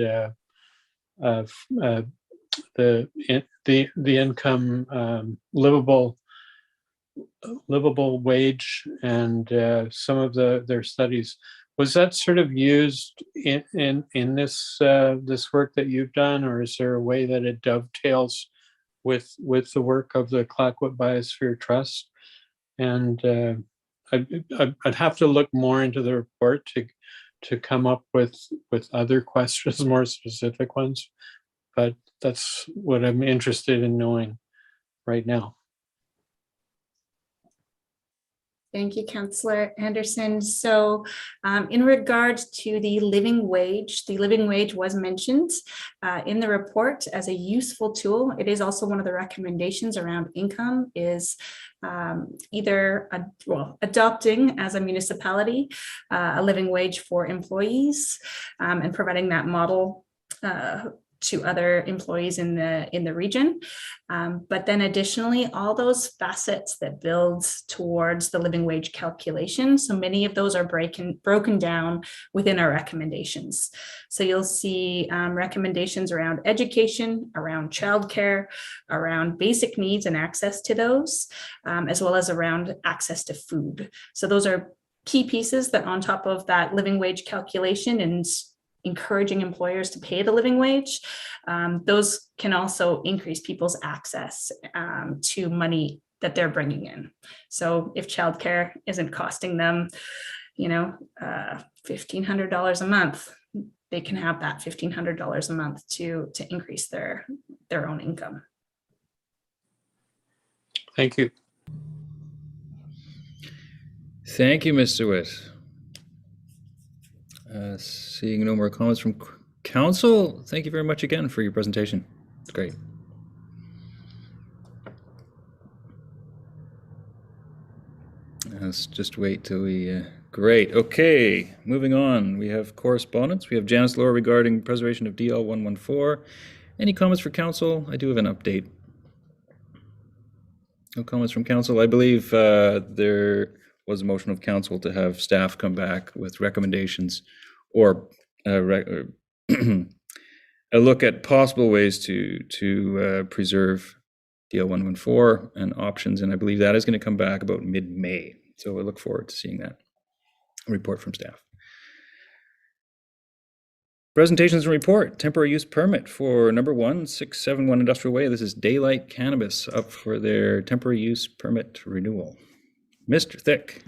the income livable livable wage and some of their studies. Was that sort of used in this this work that you've done, or is there a way that it dovetails with the work of the Clayoquot Biosphere Trust? And I'd have to look more into the report to come up with other questions, more specific ones. But that's what I'm interested in knowing right now. Thank you, Councillor Anderson. So in regards to the living wage was mentioned in the report as a useful tool. It is also one of the recommendations around income is either adopting as a municipality a living wage for employees and providing that model to other employees in the region. But then additionally, all those facets that build towards the living wage calculation. So many of those are broken down within our recommendations. So you'll see recommendations around education, around childcare, around basic needs and access to those, as well as around access to food. So those are key pieces that on top of that living wage calculation and encouraging employers to pay the living wage, those can also increase people's access to money that they're bringing in. So if childcare isn't costing them, $1,500 a month, they can have that $1,500 a month to increase their own income. Thank you. Thank you, Mr. Witt. Seeing no more comments from council, thank you very much again for your presentation. It's great. Let's just wait till we... Great. Okay, moving on. We have correspondence. We have Janice Lohr regarding preservation of DL 114. Any comments for council? I do have an update. No comments from council. I believe there was a motion of council to have staff come back with recommendations or a look at possible ways to preserve DL 114 and options, and I believe that is going to come back about mid-May. So I look forward to seeing that report from staff. Presentations and report. Temporary use permit for number 1671 Industrial Way. This is Daylight Cannabis up for their temporary use permit renewal. Mr. Thick.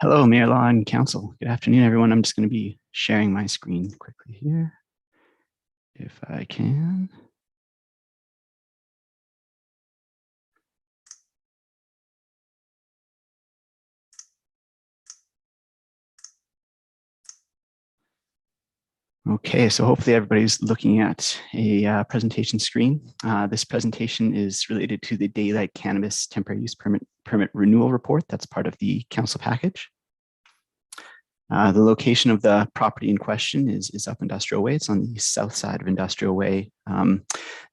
Hello, Mayor Law and Council. Good afternoon, everyone. I'm just going to be sharing my screen quickly here, if I can. Okay, so hopefully everybody's looking at a presentation screen. This presentation is related to the Daylight Cannabis Temporary Use Permit Renewal Report. That's part of the council package. The location of the property in question is up Industrial Way. It's on the south side of Industrial Way.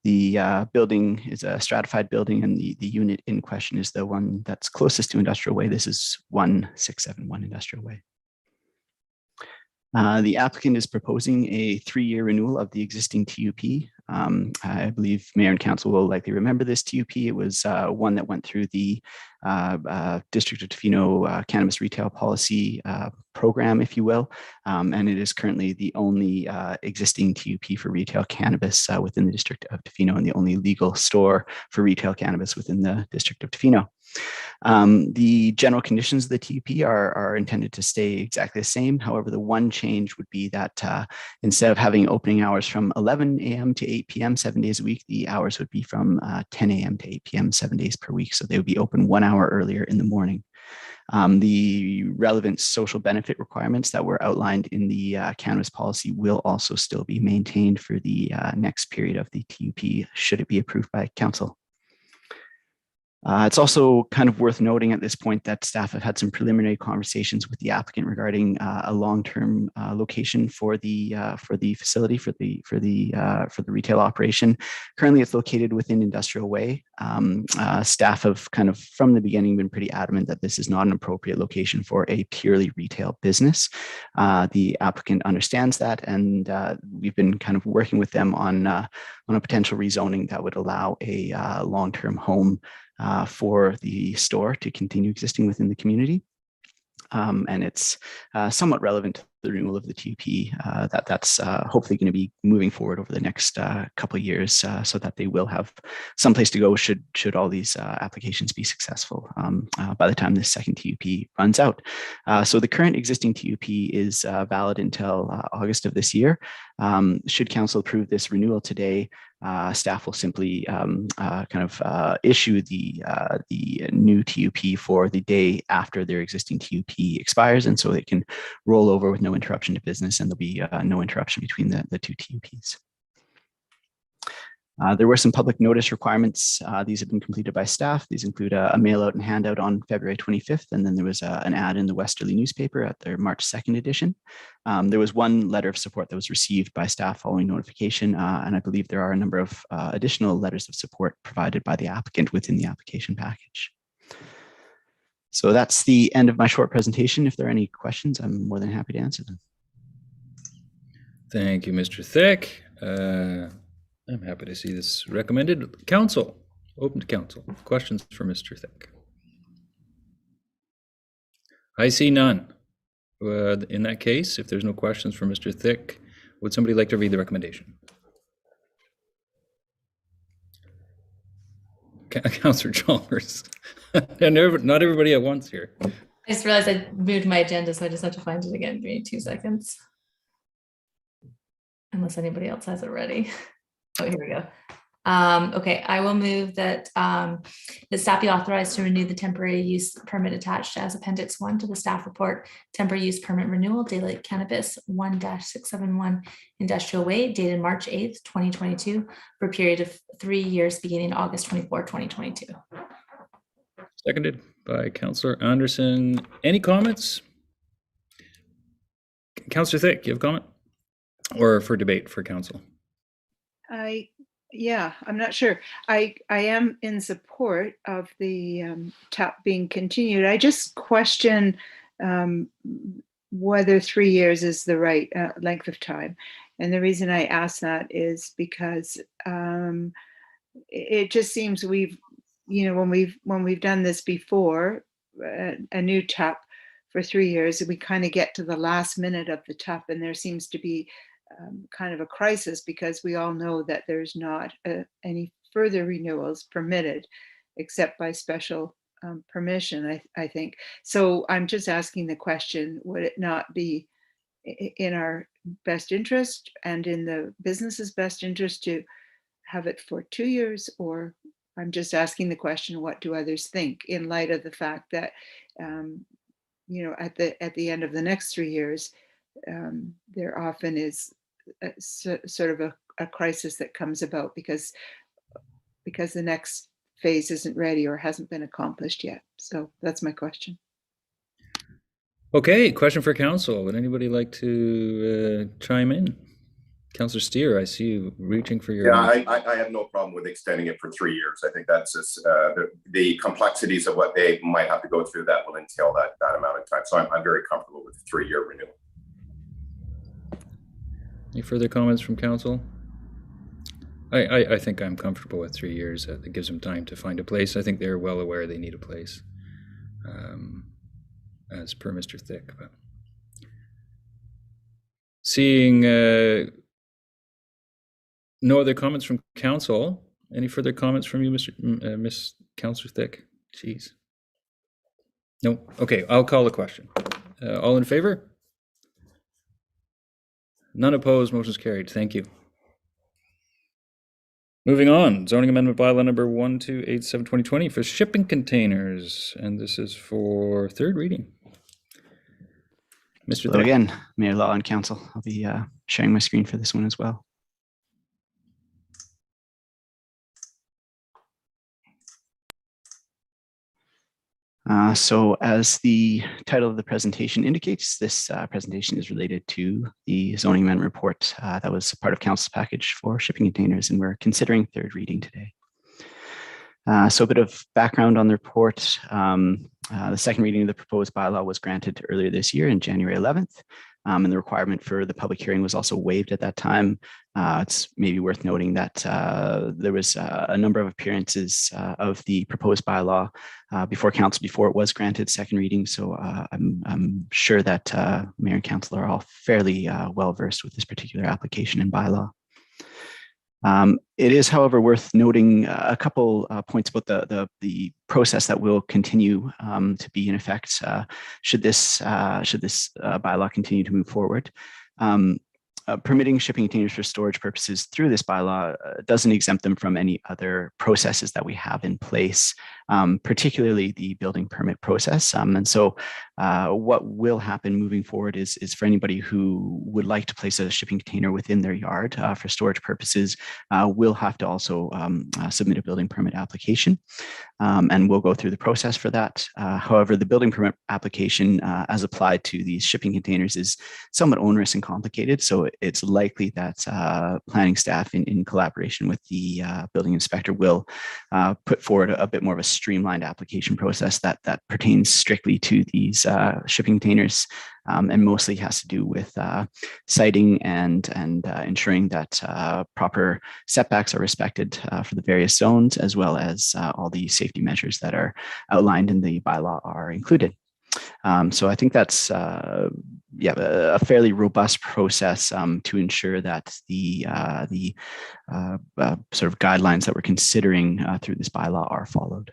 The building is a stratified building, and the unit in question is the one that's closest to Industrial Way. This is 1671 Industrial Way. The applicant is proposing a 3-year renewal of the existing TUP. I believe Mayor and Council will likely remember this TUP. It was one that went through the District of Tofino cannabis retail policy program, if you will, and it is currently the only existing TUP for retail cannabis within the District of Tofino and the only legal store for retail cannabis within the District of Tofino. The general conditions of the TUP are intended to stay exactly the same. However, the one change would be that instead of having opening hours from 11 a.m. to 8 p.m. 7 days a week, the hours would be from 10 a.m. to 8 p.m. 7 days per week. So they would be open 1 hour earlier in the morning. The relevant social benefit requirements that were outlined in the cannabis policy will also still be maintained for the next period of the TUP, should it be approved by council. It's also kind of worth noting at this point that staff have had some preliminary conversations with the applicant regarding a long-term location for the facility for the retail operation. Currently, it's located within Industrial Way. Staff have kind of from the beginning been pretty adamant that this is not an appropriate location for a purely retail business. The applicant understands that, and we've been kind of working with them on a potential rezoning that would allow a long-term home for the store to continue existing within the community. And it's somewhat relevant to the renewal of the TUP that's hopefully going to be moving forward over the next couple of years so that they will have some place to go should all these applications be successful by the time this second TUP runs out. So the current existing TUP is valid until August of this year. Should council approve this renewal today, staff will simply issue the new TUP for the day after their existing TUP expires, and so it can roll over with no interruption to business, and there'll be no interruption between the two TUPs. There were some public notice requirements. These have been completed by staff. These include a mail out and handout on February 25th, and then there was an ad in the Westerly newspaper at their March 2nd edition. There was one letter of support that was received by staff following notification, and I believe there are a number of additional letters of support provided by the applicant within the application package. So that's the end of my short presentation. If there are any questions, I'm more than happy to answer them. Thank you, Mr. Thick. I'm happy to see this recommended. Council, open to council. Questions for Mr. Thick? I see none. In that case, if there's no questions for Mr. Thick, would somebody like to read the recommendation? Councillor Chalmers. Not everybody at once here. I just realized I moved my agenda, so I just have to find it again. Give me 2 seconds. Unless anybody else has it ready. Oh, here we go. Okay, I will move that the staff be authorized to renew the temporary use permit attached as Appendix 1 to the staff report, temporary use permit renewal, daylight cannabis 1-671 Industrial Way, dated March 8th, 2022, for a period of 3 years beginning August 24, 2022. Seconded by Councillor Anderson. Any comments? Councillor Thick, you have a comment? Or for debate for council? Yeah, I'm not sure. I am in support of the TAP being continued. I just question whether 3 years is the right length of time. And the reason I ask that is because it just seems we've, when we've done this before, a new TAP for 3 years, we kind of get to the last minute of the TAP, and there seems to be kind of a crisis because we all know that there's not any further renewals permitted except by special permission, I think. So I'm just asking the question, would it not be in our best interest and in the business's best interest to have it for 2 years? Or I'm just asking the question, what do others think in light of the fact that, at the end of the next 3 years, there often is sort of a crisis that comes about because the next phase isn't ready or hasn't been accomplished yet. So that's my question. Okay, question for council. Would anybody like to chime in? Councillor Steer, I see you reaching for your... Yeah, I have no problem with extending it for 3 years. I think that's just the complexities of what they might have to go through that will entail that amount of time. So I'm very comfortable with the 3-year renewal. Any further comments from council? I think I'm comfortable with 3 years. That gives them time to find a place. I think they're well aware they need a place, as per Mr. Thick. But seeing no other comments from council, any further comments from you, Miss Councillor Thick? Jeez. No. Okay, I'll call the question. All in favor? None opposed, motion is carried. Thank you. Moving on, zoning amendment bylaw number 1287/2020 for shipping containers, and this is for third reading. Mr. Hello again, Mayor Law and Council. I'll be sharing my screen for this one as well. So as the title of the presentation indicates, this presentation is related to the zoning amendment report that was part of council's package for shipping containers, and we're considering third reading today. So a bit of background on the report. The second reading of the proposed bylaw was granted earlier this year on January 11th. and the requirement for the public hearing was also waived at that time. It's maybe worth noting that there was a number of appearances of the proposed bylaw before council before it was granted second reading. So I'm sure that Mayor and Council are all fairly well versed with this particular application and bylaw. It is, however, worth noting a couple points about the process that will continue to be in effect should this bylaw continue to move forward. Permitting shipping containers for storage purposes through this bylaw doesn't exempt them from any other processes that we have in place, particularly the building permit process. And so what will happen moving forward is for anybody who would like to place a shipping container within their yard for storage purposes, will have to also submit a building permit application. And we'll go through the process for that. However, the building permit application as applied to these shipping containers is somewhat onerous and complicated. So it's likely that planning staff in collaboration with the building inspector will put forward a bit more of a streamlined application process that pertains strictly to these shipping containers and mostly has to do with citing and ensuring that proper setbacks are respected for the various zones, as well as all the safety measures that are outlined in the bylaw are included. So I think that's a fairly robust process to ensure that the sort of guidelines that we're considering through this bylaw are followed.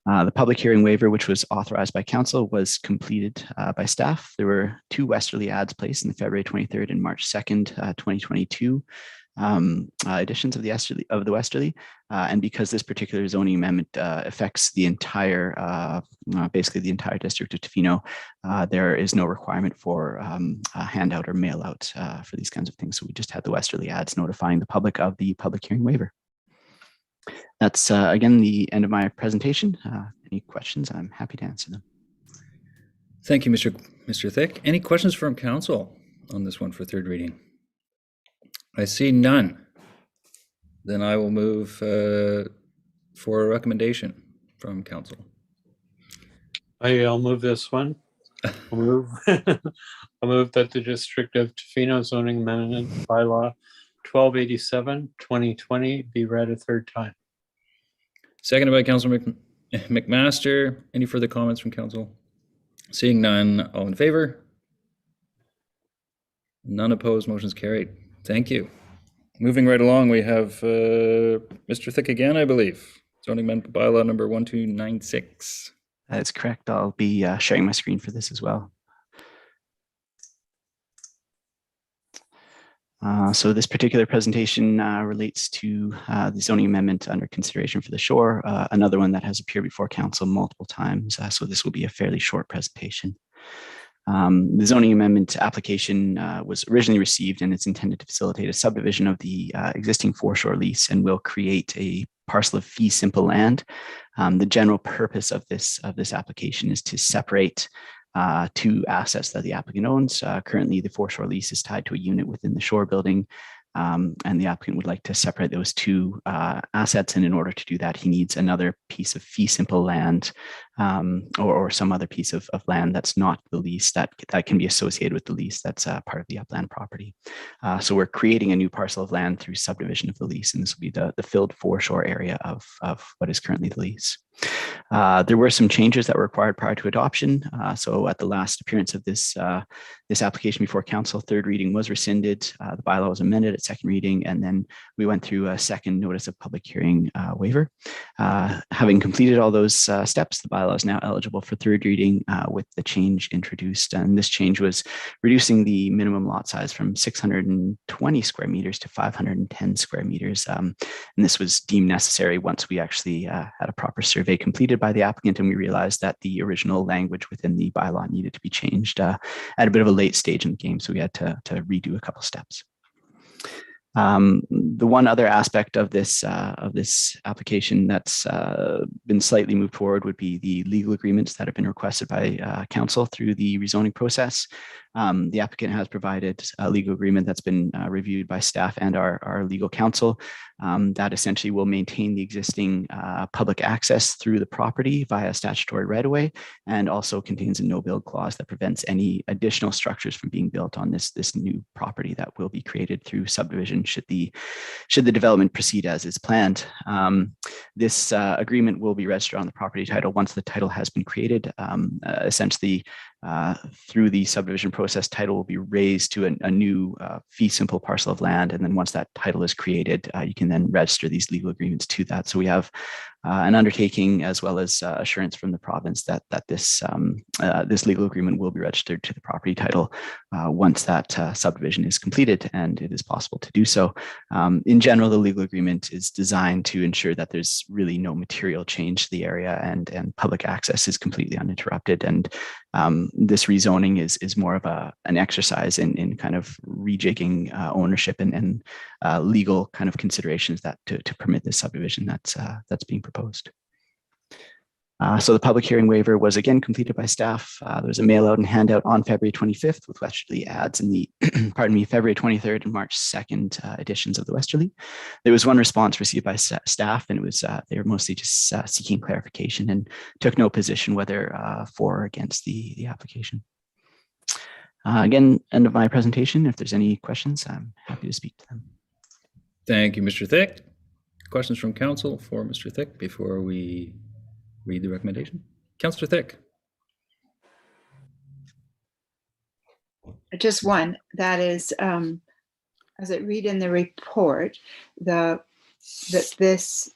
The public hearing waiver, which was authorized by council, was completed by staff. There were 2 westerly ads placed in the February 23rd and March 2nd, 2022 editions of the westerly. And because this particular zoning amendment affects the entire, basically the entire district of Tofino, there is no requirement for a handout or mail out for these kinds of things. So we just had the westerly ads notifying the public of the public hearing waiver. That's again the end of my presentation. Any questions? I'm happy to answer them. Thank you, Mr. Thick. Any questions from council on this one for third reading? I see none. Then I will move for a recommendation from council. I'll move this one. I'll move that the District of Tofino zoning amendment bylaw 1287 2020 be read a third time. Seconded by Councilor McMaster. Any further comments from council? Seeing none, all in favor? None opposed, motion's carried. Thank you. Moving right along, we have Mr. Thick again, I believe. Zoning amendment bylaw number 1296. That's correct. I'll be sharing my screen for this as well. So this particular presentation relates to the zoning amendment under consideration for the shore, another one that has appeared before council multiple times. So this will be a fairly short presentation. The zoning amendment application was originally received, and it's intended to facilitate a subdivision of the existing foreshore lease and will create a parcel of fee simple land. The general purpose of this application is to separate 2 assets that the applicant owns. Currently, the foreshore lease is tied to a unit within the shore building, and the applicant would like to separate those 2 assets. And in order to do that, he needs another piece of fee simple land or some other piece of land that's not the lease that can be associated with the lease that's part of the upland property. So we're creating a new parcel of land through subdivision of the lease, and this will be the filled foreshore area of what is currently the lease. There were some changes that were required prior to adoption. So at the last appearance of this application before council, third reading was rescinded. The bylaw was amended at second reading, and then we went through a second notice of public hearing waiver. Having completed all those steps, the bylaw is now eligible for third reading with the change introduced. And this change was reducing the minimum lot size from 620 square meters to 510 square meters. And this was deemed necessary once we actually had a proper survey completed by the applicant, and we realized that the original language within the bylaw needed to be changed at a bit of a late stage in the game, so we had to redo a couple steps. The one other aspect of this application that's been slightly moved forward would be the legal agreements that have been requested by council through the rezoning process. The applicant has provided a legal agreement that's been reviewed by staff and our legal counsel that essentially will maintain the existing public access through the property via statutory right-of-way, and also contains a no-build clause that prevents any additional structures from being built on this new property that will be created through subdivision should the development proceed as is planned. This agreement will be registered on the property title once the title has been created. Essentially, through the subdivision process, title will be raised to a new fee simple parcel of land, and then once that title is created, you can then register these legal agreements to that. So we have an undertaking as well as assurance from the province that this legal agreement will be registered to the property title once that subdivision is completed, and it is possible to do so. In general, the legal agreement is designed to ensure that there's really no material change to the area, and public access is completely uninterrupted. And this rezoning is more of an exercise in kind of rejigging ownership and legal kind of considerations that to permit this subdivision that's being proposed. So the public hearing waiver was again completed by staff. There was a mail out and handout on February 25th with westerly ads in the, February 23rd and March 2nd editions of the westerly. There was one response received by staff, and it was they were mostly just seeking clarification and took no position whether for or against the application. Again, end of my presentation. If there's any questions, I'm happy to speak to them. Thank you, Mr. Thick. Questions from council for Mr. Thick before we read the recommendation? Councillor Thick. Just one, that is, as I read in the report, that this,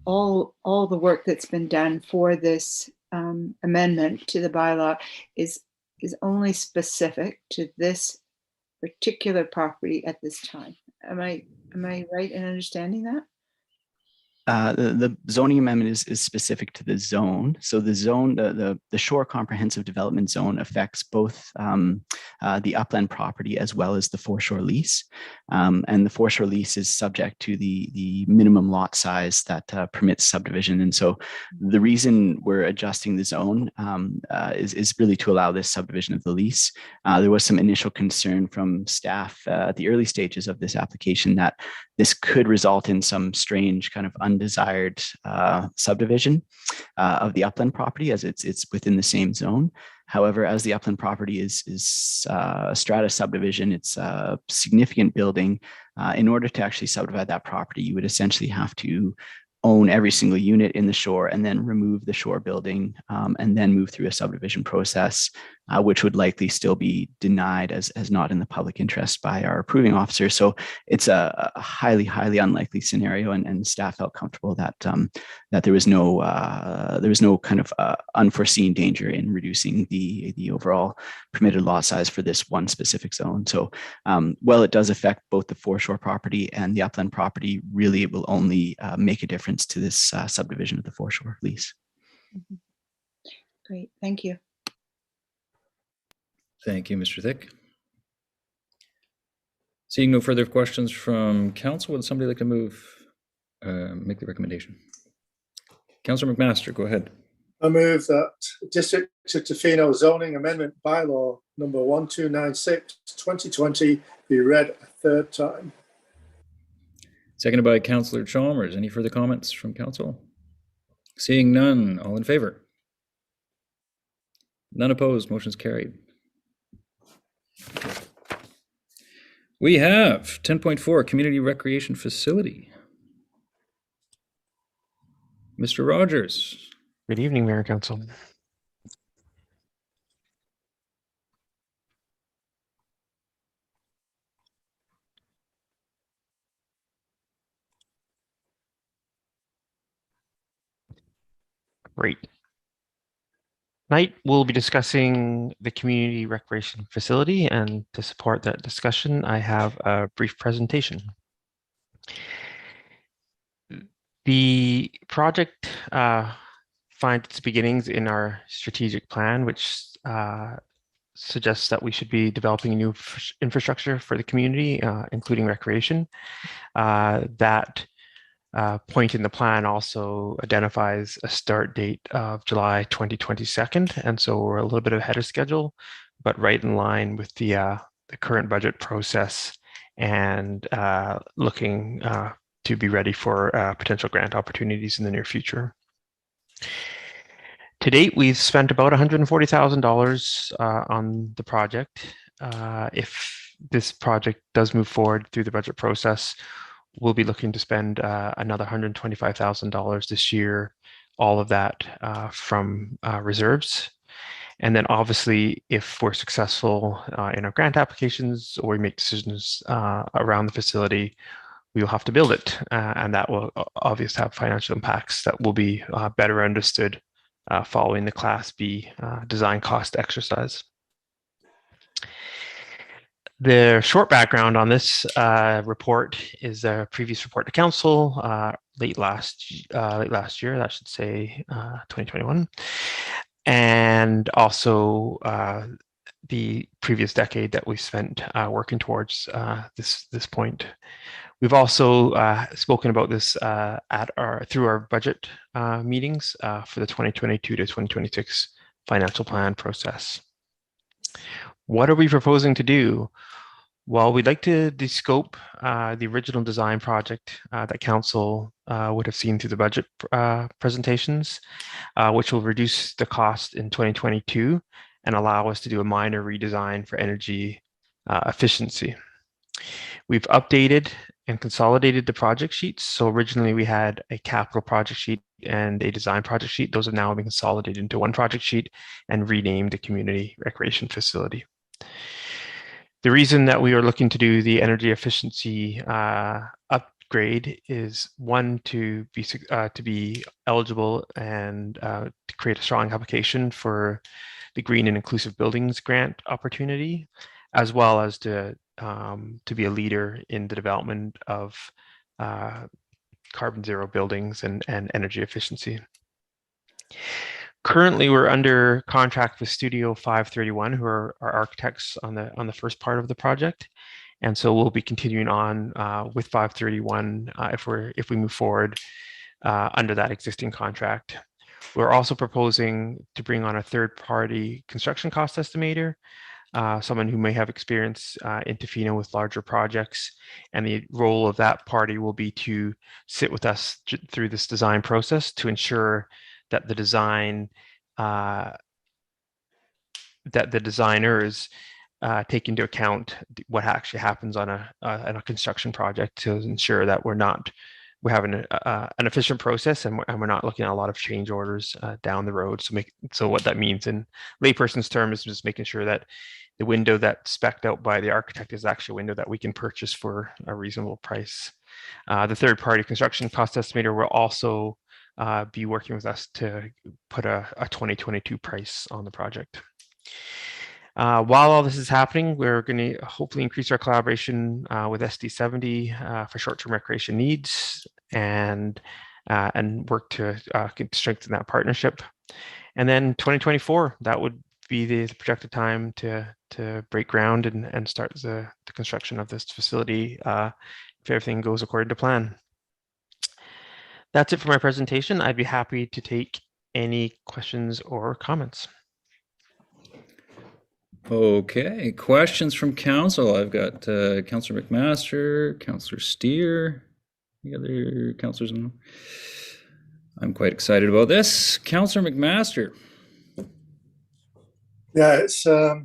all the work that's been done for this amendment to the bylaw is only specific to this particular property at this time. Am I right in understanding that? The zoning amendment is specific to the zone. So the zone, the Shore Comprehensive Development Zone affects both the upland property as well as the foreshore lease. And the foreshore lease is subject to the minimum lot size that permits subdivision. And so the reason we're adjusting the zone is really to allow this subdivision of the lease. There was some initial concern from staff at the early stages of this application that this could result in some strange kind of undesired subdivision of the upland property, as it's within the same zone. However, as the upland property is a strata subdivision, it's a significant building. In order to actually subdivide that property, you would essentially have to own every single unit in the shore and then remove the shore building and then move through a subdivision process, which would likely still be denied as not in the public interest by our approving officer. So it's a highly, highly unlikely scenario, and staff felt comfortable that that there was no kind of unforeseen danger in reducing the overall permitted lot size for this one specific zone. So while it does affect both the foreshore property and the upland property, really it will only make a difference to this subdivision of the foreshore lease. Mm-hmm. Great, thank you. Thank you, Mr. Thick. Seeing no further questions from council, would somebody like to make the recommendation? Councillor McMaster, go ahead. I move that District of Tofino zoning amendment bylaw number 1296/2020 be read a third time. Seconded by Councillor Chalmers. Any further comments from council? Seeing none, all in favor? None opposed, motion's carried. We have 10.4 Community Recreation Facility. Mr. Rogers. Good evening, Mayor and Council. Great. Tonight, we'll be discussing the community recreation facility, and to support that discussion, I have a brief presentation. The project finds its beginnings in our strategic plan, which suggests that we should be developing a new infrastructure for the community, including recreation. That point in the plan also identifies a start date of July 2022, and so we're a little bit ahead of schedule but right in line with the current budget process and looking to be ready for potential grant opportunities in the near future. To date, we've spent about $140,000 on the project. If this project does move forward through the budget process, we'll be looking to spend another $125,000 this year, all of that from reserves. And then obviously, if we're successful in our grant applications or we make decisions around the facility, we will have to build it. And that will obviously have financial impacts that will be better understood following the Class B design cost exercise. The short background on this report is a previous report to council late last year, that should say 2021, and also the previous decade that we spent working towards this point. We've also spoken about this through our budget meetings for the 2022 to 2026 financial plan process. What are we proposing to do? Well, we'd like to descope the original design project that council would have seen through the budget presentations, which will reduce the cost in 2022 and allow us to do a minor redesign for energy efficiency. We've updated and consolidated the project sheets. So originally we had a capital project sheet and a design project sheet. Those have now been consolidated into one project sheet and renamed the community recreation facility. The reason that we are looking to do the energy efficiency upgrade is one, to be eligible and to create a strong application for the Green and Inclusive Buildings Grant opportunity, as well as to be a leader in the development of carbon zero buildings and energy efficiency. Currently, we're under contract with Studio 531, who are our architects on the first part of the project, and so we'll be continuing on with 531 if we move forward under that existing contract. We're also proposing to bring on a third-party construction cost estimator, someone who may have experience in Tofino with larger projects, and the role of that party will be to sit with us through this design process to ensure that the design, that the designers take into account what actually happens on a construction project to ensure that we're having an efficient process and we're not looking at a lot of change orders down the road. So what that means in layperson's terms is just making sure that the window that's spec'd out by the architect is actually a window that we can purchase for a reasonable price. The third-party construction cost estimator will also be working with us to put a 2022 price on the project. While all this is happening, we're going to hopefully increase our collaboration with SD70 for short-term recreation needs and work to strengthen that partnership. And then 2024, that would be the projected time to break ground and start the construction of this facility if everything goes according to plan. That's it for my presentation. I'd be happy to take any questions or comments. Okay, questions from council. I've got Councillor McMaster, Councillor Steer, the other councillors. I'm quite excited about this. Councillor McMaster. Yeah, it's a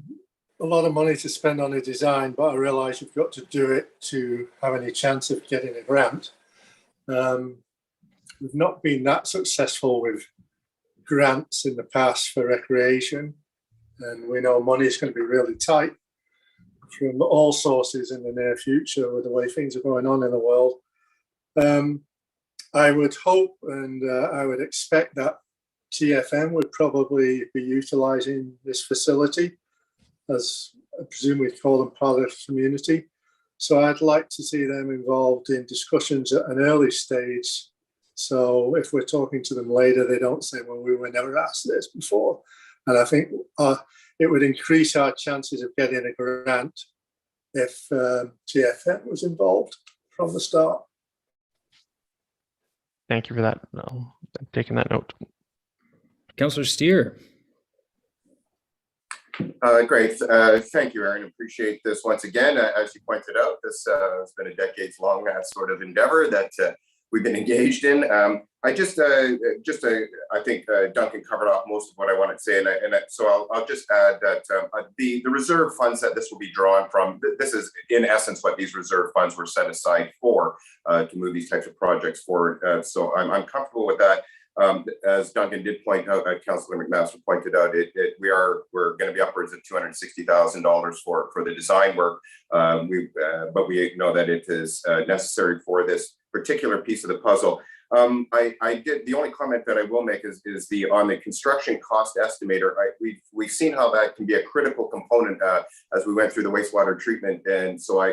lot of money to spend on a design, but I realise you've got to do it to have any chance of getting a grant. We've not been that successful with grants in the past for recreation, and we know money is going to be really tight from all sources in the near future with the way things are going on in the world. I would hope and I would expect that TFM would probably be utilising this facility, as I presume we call them part of the community. So I'd like to see them involved in discussions at an early stage. So if we're talking to them later, they don't say, well, we were never asked this before. And I think it would increase our chances of getting a grant if TFM was involved from the start. Thank you for that. I'm taking that note. Councillor Steer. Great. Thank you, Aaron. Appreciate this once again. As you pointed out, this has been a decades-long sort of endeavor that we've been engaged in. I think Duncan covered off most of what I wanted to say, so I'll just add that the reserve funds that this will be drawn from, this is in essence what these reserve funds were set aside for, to move these types of projects forward. So I'm comfortable with that. As Duncan did point out, Councillor McMaster pointed out, we're going to be upwards of $260,000 for the design work. But we know that it is necessary for this particular piece of the puzzle. The only comment that I will make is on the construction cost estimator. We've seen how that can be a critical component as we went through the wastewater treatment, and so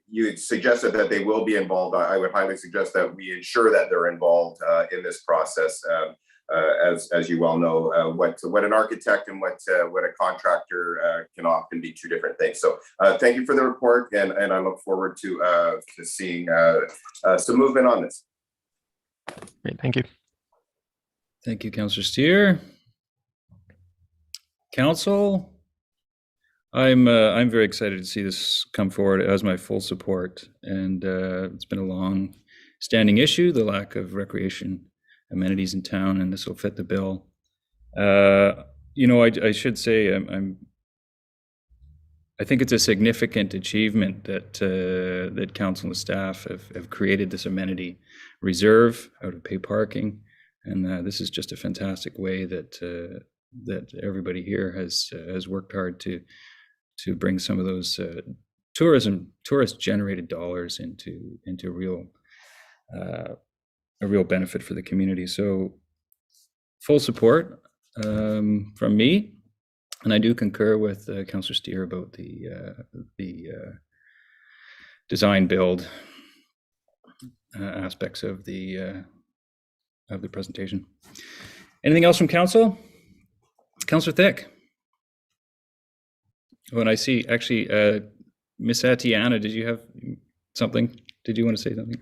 you had suggested that they will be involved. I would highly suggest that we ensure that they're involved in this process. As you well know, what an architect and what a contractor can often be two different things. So thank you for the report, and I look forward to seeing some movement on this. Great, thank you. Thank you, Councillor Steer. Council, I'm very excited to see this come forward. It has my full support, and it's been a long-standing issue, the lack of recreation amenities in town, and this will fit the bill. I should say I think it's a significant achievement that that council and staff have created this amenity reserve out of pay parking, and this is just a fantastic way that that everybody here has worked hard to bring some of those tourist generated dollars into a real benefit for the community. So full support from me, and I do concur with Councillor Steer about the design build aspects of the presentation. Anything else from council? Councillor Thick. When I see, actually, Miss Atiana, did you have something? Did you want to say something?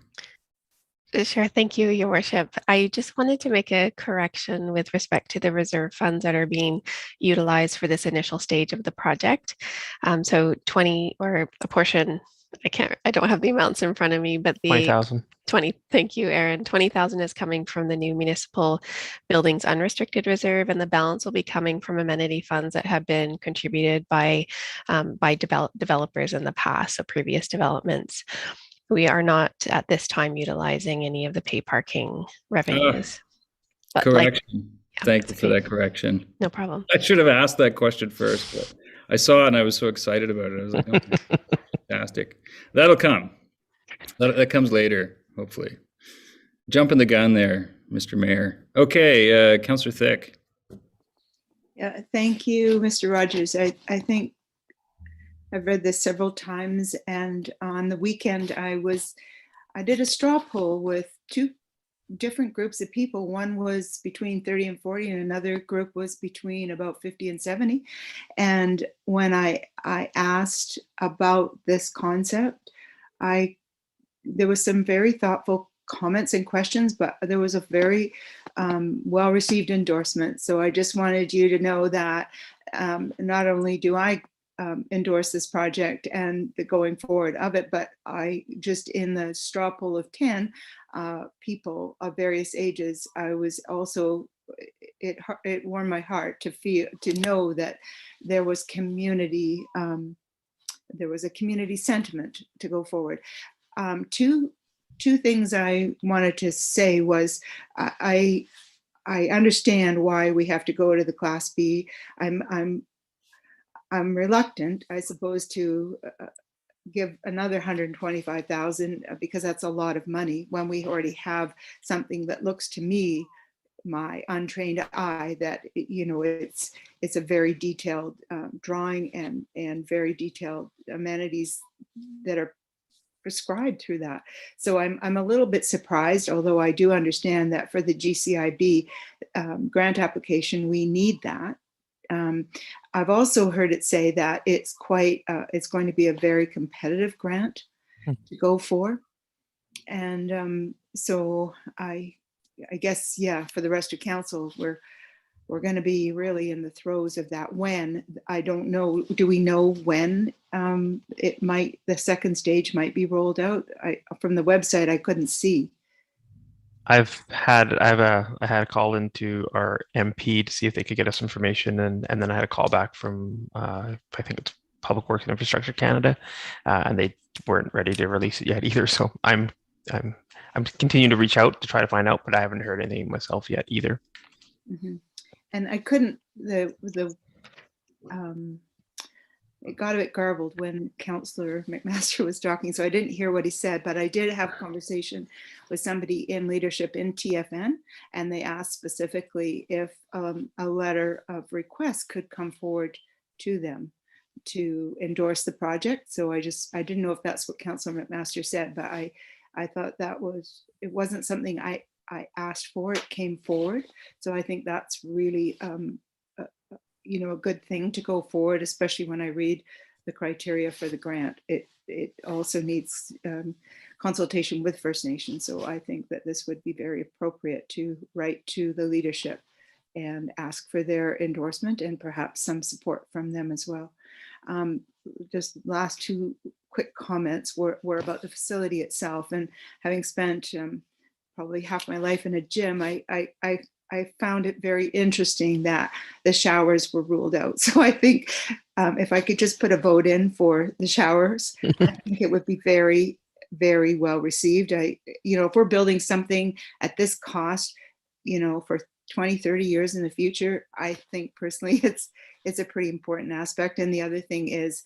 Sure. Thank you, Your Worship. I just wanted to make a correction with respect to the reserve funds that are being utilized for this initial stage of the project. So 20, or a portion, I don't have the amounts in front of me, but the 20,000. 20, thank you, Aaron. 20,000 is coming from the new municipal buildings unrestricted reserve, and the balance will be coming from amenity funds that have been contributed by developers in the past, so previous developments. We are not at this time utilizing any of the pay parking revenues. Correction. Thank you for that correction. No problem. I should have asked that question first, but I saw it and I was so excited about it. I was like, oh, fantastic. That'll come. That comes later, hopefully. Jumping the gun there, Mr. Mayor. Okay, Councillor Thick. Yeah, thank you, Mr. Rogers. I think I've read this several times, and on the weekend I did a straw poll with two different groups of people. One was between 30 and 40, and another group was between about 50 and 70. And when I asked about this concept, there was some very thoughtful comments and questions, but there was a very well-received endorsement. So I just wanted you to know that not only do I endorse this project and the going forward of it, but I just, in the straw poll of 10 people of various ages, I was also, it warmed my heart to know that there was community, there was a community sentiment to go forward. Two things I wanted to say was, I understand why we have to go to the Class B. I'm reluctant, I suppose, to give another 125,000 because that's a lot of money when we already have something that looks to me, my untrained eye, that it's a very detailed drawing and very detailed amenities that are prescribed through that. So I'm a little bit surprised, although I do understand that for the GCIB grant application, we need that. I've also heard it say that it's going to be a very competitive grant to go for. And so I guess, yeah, for the rest of council, going to be really in the throes of that. When, I don't know, do we know when the second stage might be rolled out? From the website, I couldn't see. I had a call into our MP to see if they could get us information, and then I had a call back from I think it's Public Works and Infrastructure Canada, and they weren't ready to release it yet either. So I'm continuing to reach out to try to find out, but I haven't heard anything myself yet either. Mm-hmm. And I couldn't, it got a bit garbled when Councillor McMaster was talking, so I didn't hear what he said, but I did have a conversation with somebody in leadership in TFN, and they asked specifically if a letter of request could come forward to them to endorse the project. So I didn't know if that's what Councillor McMaster said, but I thought it wasn't something I asked for, it came forward. So I think that's really a good thing to go forward, especially when I read the criteria for the grant. It also needs consultation with First Nations. So I think that this would be very appropriate to write to the leadership and ask for their endorsement and perhaps some support from them as well. Just last two quick comments were about the facility itself. And having spent probably half my life in a gym, I found it very interesting that the showers were ruled out. So I think if I could just put a vote in for the showers, I think it would be very, very well received. If we're building something at this cost, for 20, 30 years in the future, I think personally it's a pretty important aspect. And the other thing is,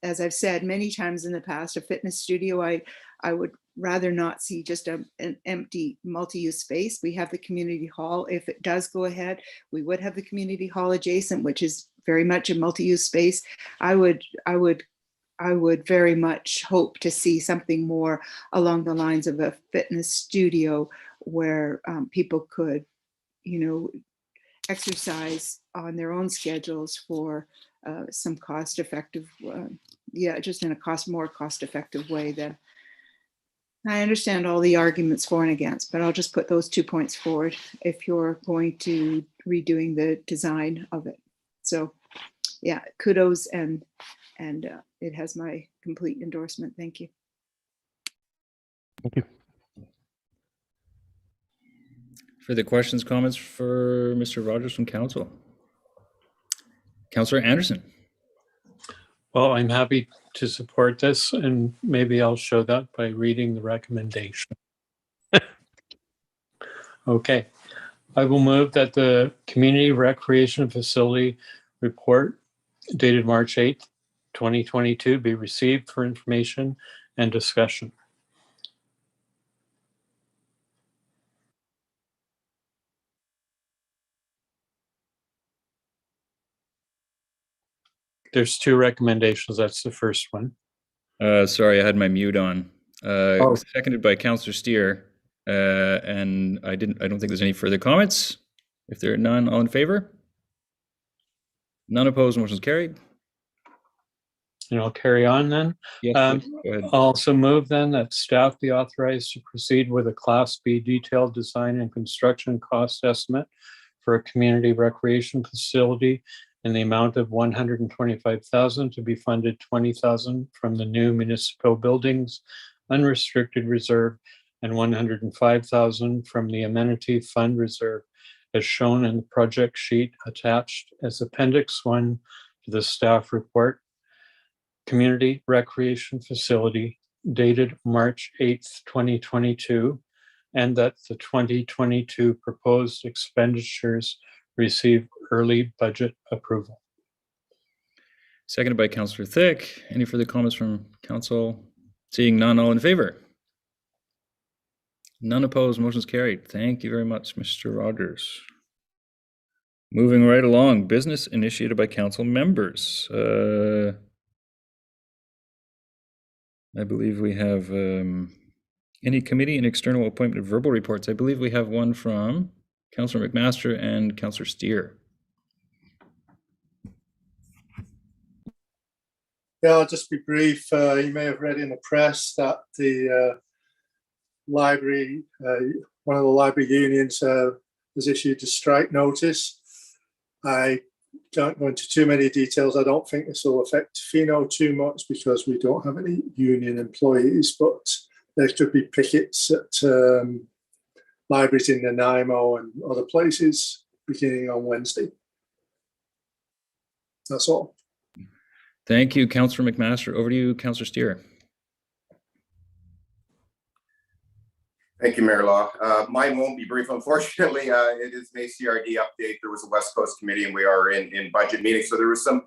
as I've said many times in the past, a fitness studio, I would rather not see just an empty multi-use space. We have the community hall. If it does go ahead, we would have the community hall adjacent, which is very much a multi-use space. I would very much hope to see something more along the lines of a fitness studio where people could, exercise on their own schedules for some cost-effective, just in a more cost-effective way. Than I understand all the arguments for and against, but I'll just put those 2 points forward if you're going to redoing the design of it. So, yeah, kudos, and it has my complete endorsement. Thank you. Thank you. Further questions, comments for Mr. Rogers from Council? Councillor Anderson. Well, I'm happy to support this, and maybe I'll show that by reading the recommendation. Okay. I will move that the Community Recreation Facility report dated March 8th, 2022 be received for information and discussion. There's two recommendations. That's the first one. Sorry, I had my mute on. Seconded by Councillor Steer. And I don't think there's any further comments. If there are none, all in favor? None opposed, motion is carried. And I'll carry on then. Yes, go ahead. I'll also move then that staff be authorized to proceed with a Class B detailed design and construction cost estimate for a community recreation facility in the amount of $125,000 to be funded $20,000 from the new municipal buildings unrestricted reserve and $105,000 from the amenity fund reserve, as shown in the project sheet attached as Appendix 1 to the staff report. Community recreation facility dated March 8th, 2022, and that the 2022 proposed expenditures receive early budget approval. Seconded by Councillor Thick. Any further comments from Council? Seeing none, all in favor? None opposed, motion is carried. Thank you very much, Mr. Rogers. Moving right along, business initiated by Council members. I believe we have any committee and external appointment of verbal reports. I believe we have one from Councillor McMaster and Councillor Steer. Yeah, I'll just be brief. You may have read in the press that the library, one of the library unions has issued a strike notice. I don't go into too many details. I don't think this will affect Tofino too much because we don't have any union employees, but there could be pickets at libraries in Nanaimo and other places beginning on Wednesday. That's all. Thank you, Councillor McMaster. Over to you, Councillor Steer. Thank you, Mayor Law. Mine won't be brief, unfortunately. It is an ACRD update. There was a West Coast committee and we are in budget meetings. So there were some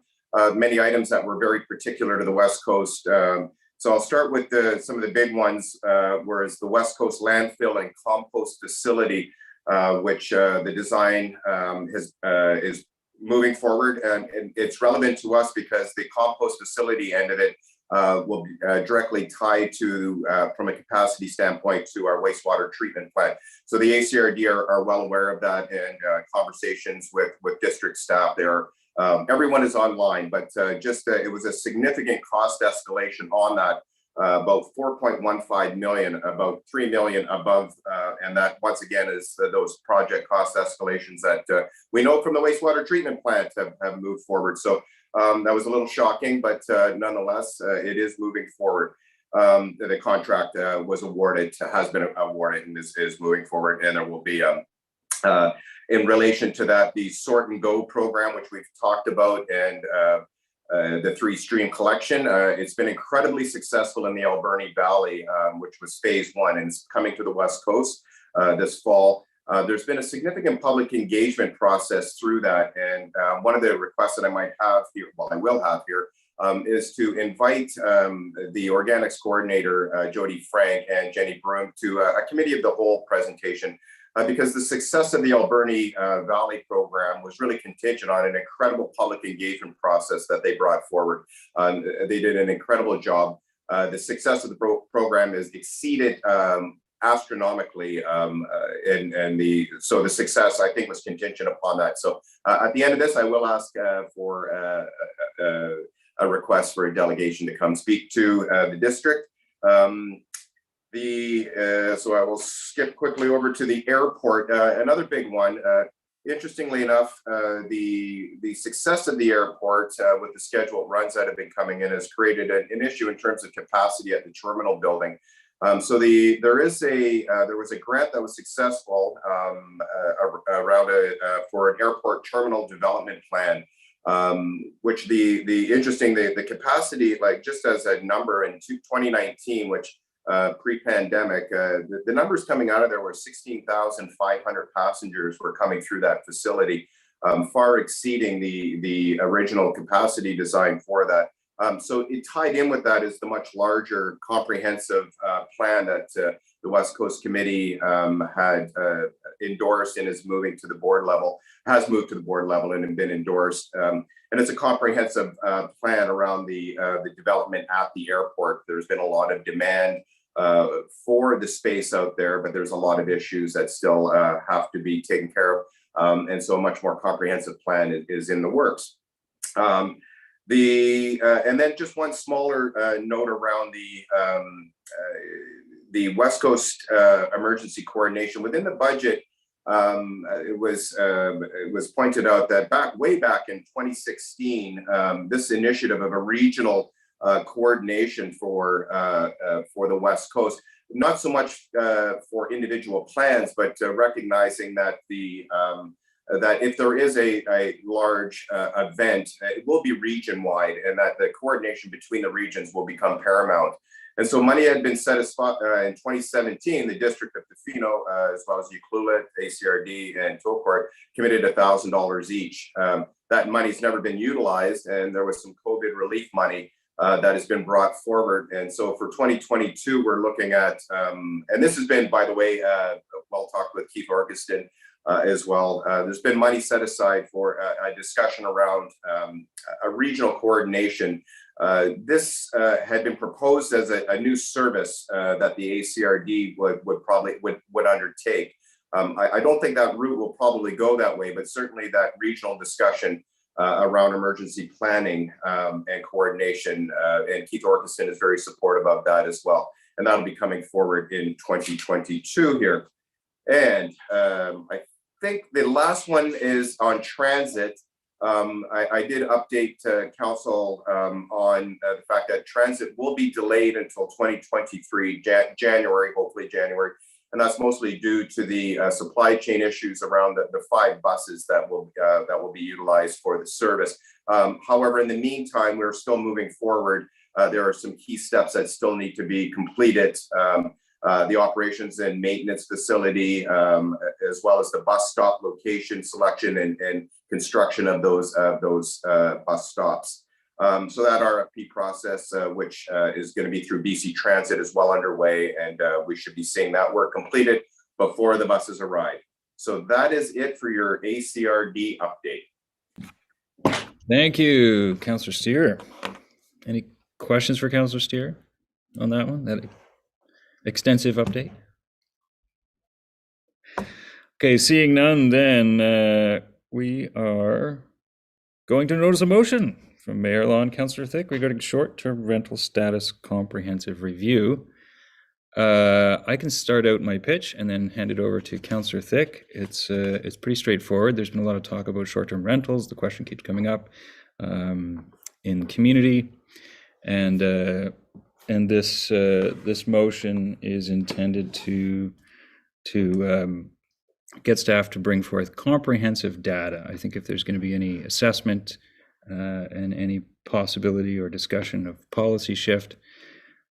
many items that were very particular to the West Coast. So I'll start with some of the big ones, whereas the West Coast landfill and compost facility, which the design is moving forward, and it's relevant to us because the compost facility end of it will be directly tied to, from a capacity standpoint, to our wastewater treatment plant. So the ACRD are well aware of that, and conversations with district staff there. Everyone is online, but it was a significant cost escalation on that. About 4.15 million, about 3 million above, and that once again is those project cost escalations that we know from the wastewater treatment plant have moved forward. So that was a little shocking, but nonetheless, it is moving forward. The contract was awarded, has been awarded, and is moving forward, and there will be in relation to that, the Sort and Go program, which we've talked about, and the 3-stream collection. It's been incredibly successful in the Alberni Valley, which was phase 1, and it's coming to the West Coast this fall. There's been a significant public engagement process through that, and one of the requests that I might have here, well, I will have here, is to invite the organics coordinator, Jody Frank, and Jenny Broom to a committee of the whole presentation. Because the success of the Alberni Valley program was really contingent on an incredible public engagement process that they brought forward. They did an incredible job. The success of the program is exceeded astronomically, so the success, I think, was contingent upon that. So at the end of this, I will ask for a request for a delegation to come speak to the district. So I will skip quickly over to the airport. Another big one. Interestingly enough, the success of the airport with the scheduled runs that have been coming in has created an issue in terms of capacity at the terminal building. So there was a grant that was successful around for an airport terminal development plan. Which the capacity, like just as a number in 2019, which pre-pandemic, the numbers coming out of there were 16,500 passengers were coming through that facility, far exceeding the original capacity design for that. So it tied in with that is the much larger comprehensive plan that the West Coast Committee had endorsed and is moving to the board level, has moved to the board level and been endorsed. And it's a comprehensive plan around the development at the airport. There's been a lot of demand for the space out there, but there's a lot of issues that still have to be taken care of. And so a much more comprehensive plan is in the works. And then just one smaller note around the West Coast emergency coordination within the budget. It was pointed out that way back in 2016, this initiative of a regional coordination for the West Coast, not so much for individual plans, but recognizing that that if there is a large event, it will be region-wide, and that the coordination between the regions will become paramount. And so money had been set aside in 2017. The District of Tofino, as well as Ahousaht, ACRD, and Clayoquot, committed $1,000 each. That money's never been utilized, and there was some COVID relief money that has been brought forward. And so for 2022, we're looking at, and this has been, by the way, well talked with Keith Orkiston as well. There's been money set aside for a discussion around a regional coordination. This had been proposed as a new service that the ACRD would undertake. I don't think that route will probably go that way, but certainly that regional discussion around emergency planning and coordination, and Keith Orkiston is very supportive of that as well. And that'll be coming forward in 2022 here. And I think the last one is on transit. I did update council on the fact that transit will be delayed until 2023, January, hopefully January. And that's mostly due to the supply chain issues around the 5 buses that will be utilized for the service. However, in the meantime, we're still moving forward. There are some key steps that still need to be completed. The operations and maintenance facility, as well as the bus stop location selection and construction of those bus stops. So that RFP process, which is going to be through BC Transit, is well underway, and we should be seeing that work completed before the buses arrive. So that is it for your ACRD update. Thank you, Councillor Steer. Any questions for Councillor Steer on that one? That extensive update? Okay, seeing none, then we are going to notice a motion from Mayor Law and Councillor Thick regarding short-term rental status comprehensive review. I can start out my pitch and then hand it over to Councillor Thick. It's pretty straightforward. There's been a lot of talk about short-term rentals. The question keeps coming up in the community, and this motion is intended to get staff to bring forth comprehensive data. I think if there's going to be any assessment and any possibility or discussion of policy shift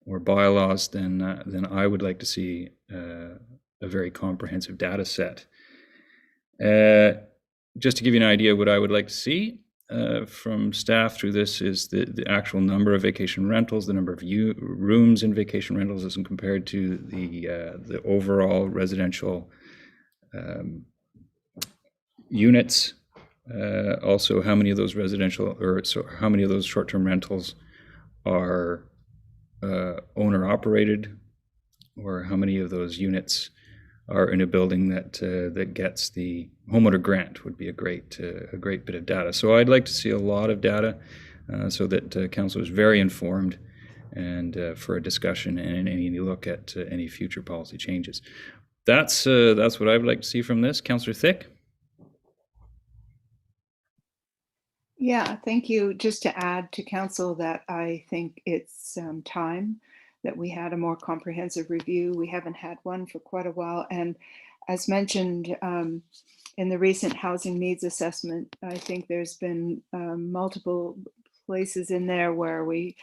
or bylaws, then I would like to see a very comprehensive data set. Just to give you an idea, what I would like to see from staff through this is the actual number of vacation rentals, the number of rooms in vacation rentals as compared to the overall residential units. Also, how many of those how many of those short-term rentals are owner-operated, or how many of those units are in a building that gets the homeowner grant would be a great bit of data. So I'd like to see a lot of data so that council is very informed and for a discussion and any look at any future policy changes. That's what I would like to see from this. Councillor Thick. Yeah, thank you. Just to add to council that I think it's time that we had a more comprehensive review. We haven't had one for quite a while. And as mentioned in the recent housing needs assessment, I think there's been multiple places in there where we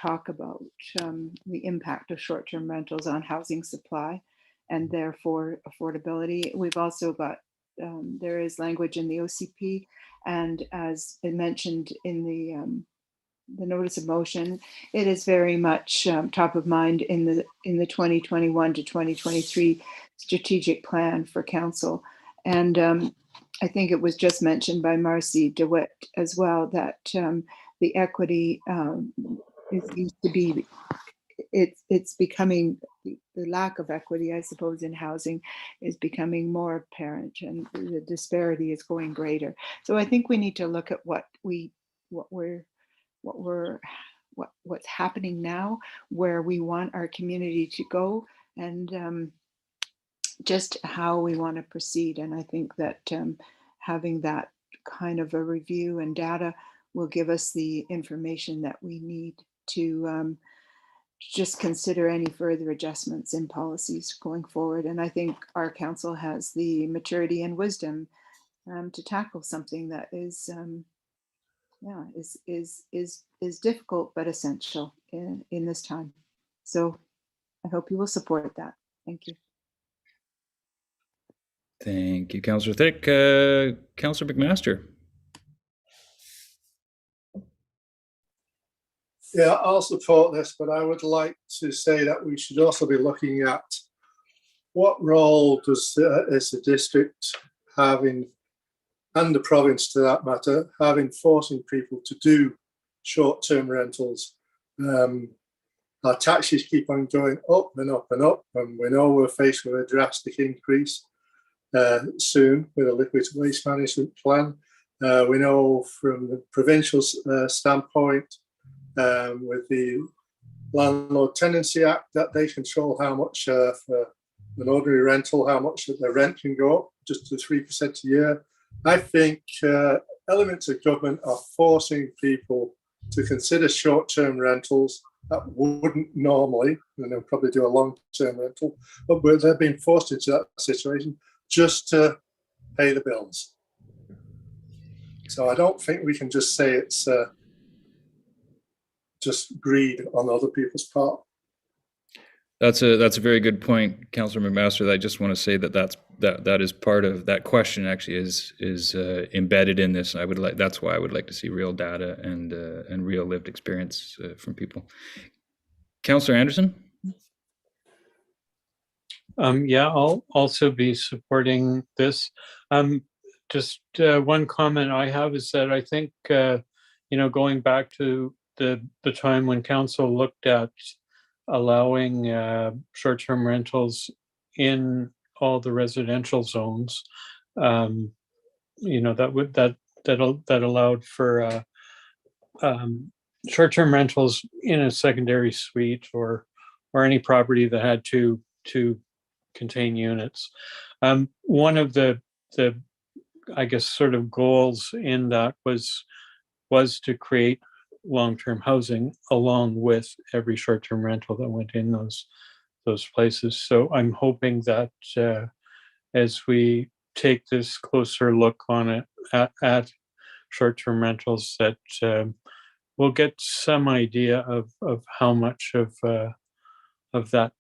talk about the impact of short-term rentals on housing supply and therefore affordability. We've also got, there is language in the OCP, and as I mentioned in the notice of motion, it is very much top of mind in the 2021 to 2023 strategic plan for council. And I think it was just mentioned by Marcie, DeWitt as well, that the equity is used to be, it's becoming, the lack of equity, I suppose, in housing is becoming more apparent, and the disparity is going greater. So I think we need to look at what's happening now, where we want our community to go, and just how we want to proceed. And I think that having that kind of a review and data will give us the information that we need to just consider any further adjustments in policies going forward. And I think our council has the maturity and wisdom to tackle something that is difficult but essential in this time. So I hope you will support that. Thank you. Thank you, Councillor Thick. Councillor McMaster. Yeah, I'll support this, but I would like to say that we should also be looking at what role is the district having, and the province to that matter, having forcing people to do short-term rentals. Our taxes keep on going up and up and up, and we know we're faced with a drastic increase soon with a liquid waste management plan. We know from the provincial standpoint, with the Landlord Tenancy Act, that they control how much for an ordinary rental, how much that the rent can go up, just to 3% a year. I think elements of government are forcing people to consider short-term rentals that wouldn't normally, and they'll probably do a long-term rental, but where they're being forced into that situation just to pay the bills. So I don't think we can just say it's just greed on other people's part. That's a very good point, Councillor McMaster. I just want to say that is part of that question. Actually, is embedded in this. That's why I would like to see real data and real lived experience from people. Councillor Anderson. Yeah, I'll also be supporting this. Just one comment I have is that I think going back to the time when council looked at allowing short-term rentals in all the residential zones, that allowed for short-term rentals in a secondary suite or any property that had two contain units. One of the I guess sort of goals in that was to create long-term housing along with every short-term rental that went in those places. So I'm hoping that as we take this closer look on it at short-term rentals, that we'll get some idea of how much of that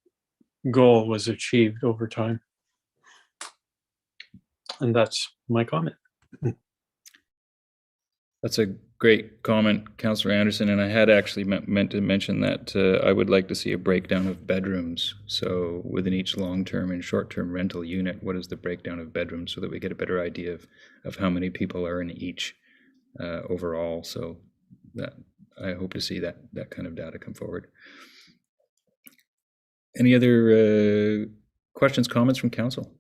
goal was achieved over time. And that's my comment. That's a great comment, Councillor Anderson, and I had actually meant to mention that I would like to see a breakdown of bedrooms. So within each long-term and short-term rental unit, what is the breakdown of bedrooms so that we get a better idea of how many people are in each overall. So that I hope to see that kind of data come forward. Any other questions, comments from council?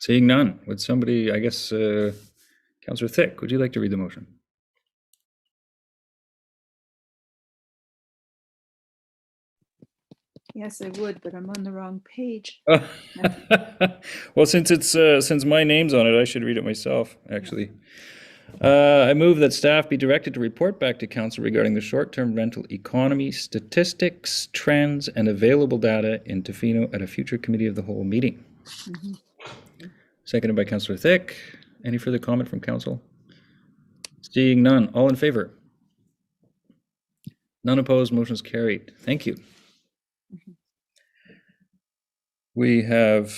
Seeing none, would somebody, I guess, Councillor Thick, would you like to read the motion? Yes, I would, but I'm on the wrong page. Well, since my name's on it, I should read it myself, actually. I move that staff be directed to report back to council regarding the short-term rental economy, statistics, trends, and available data in Tofino at a future committee of the whole meeting. Mm-hmm. Seconded by Councillor Thick. Any further comment from council? Seeing none, all in favor? None opposed, motion's carried. Thank you. Mm-hmm. We have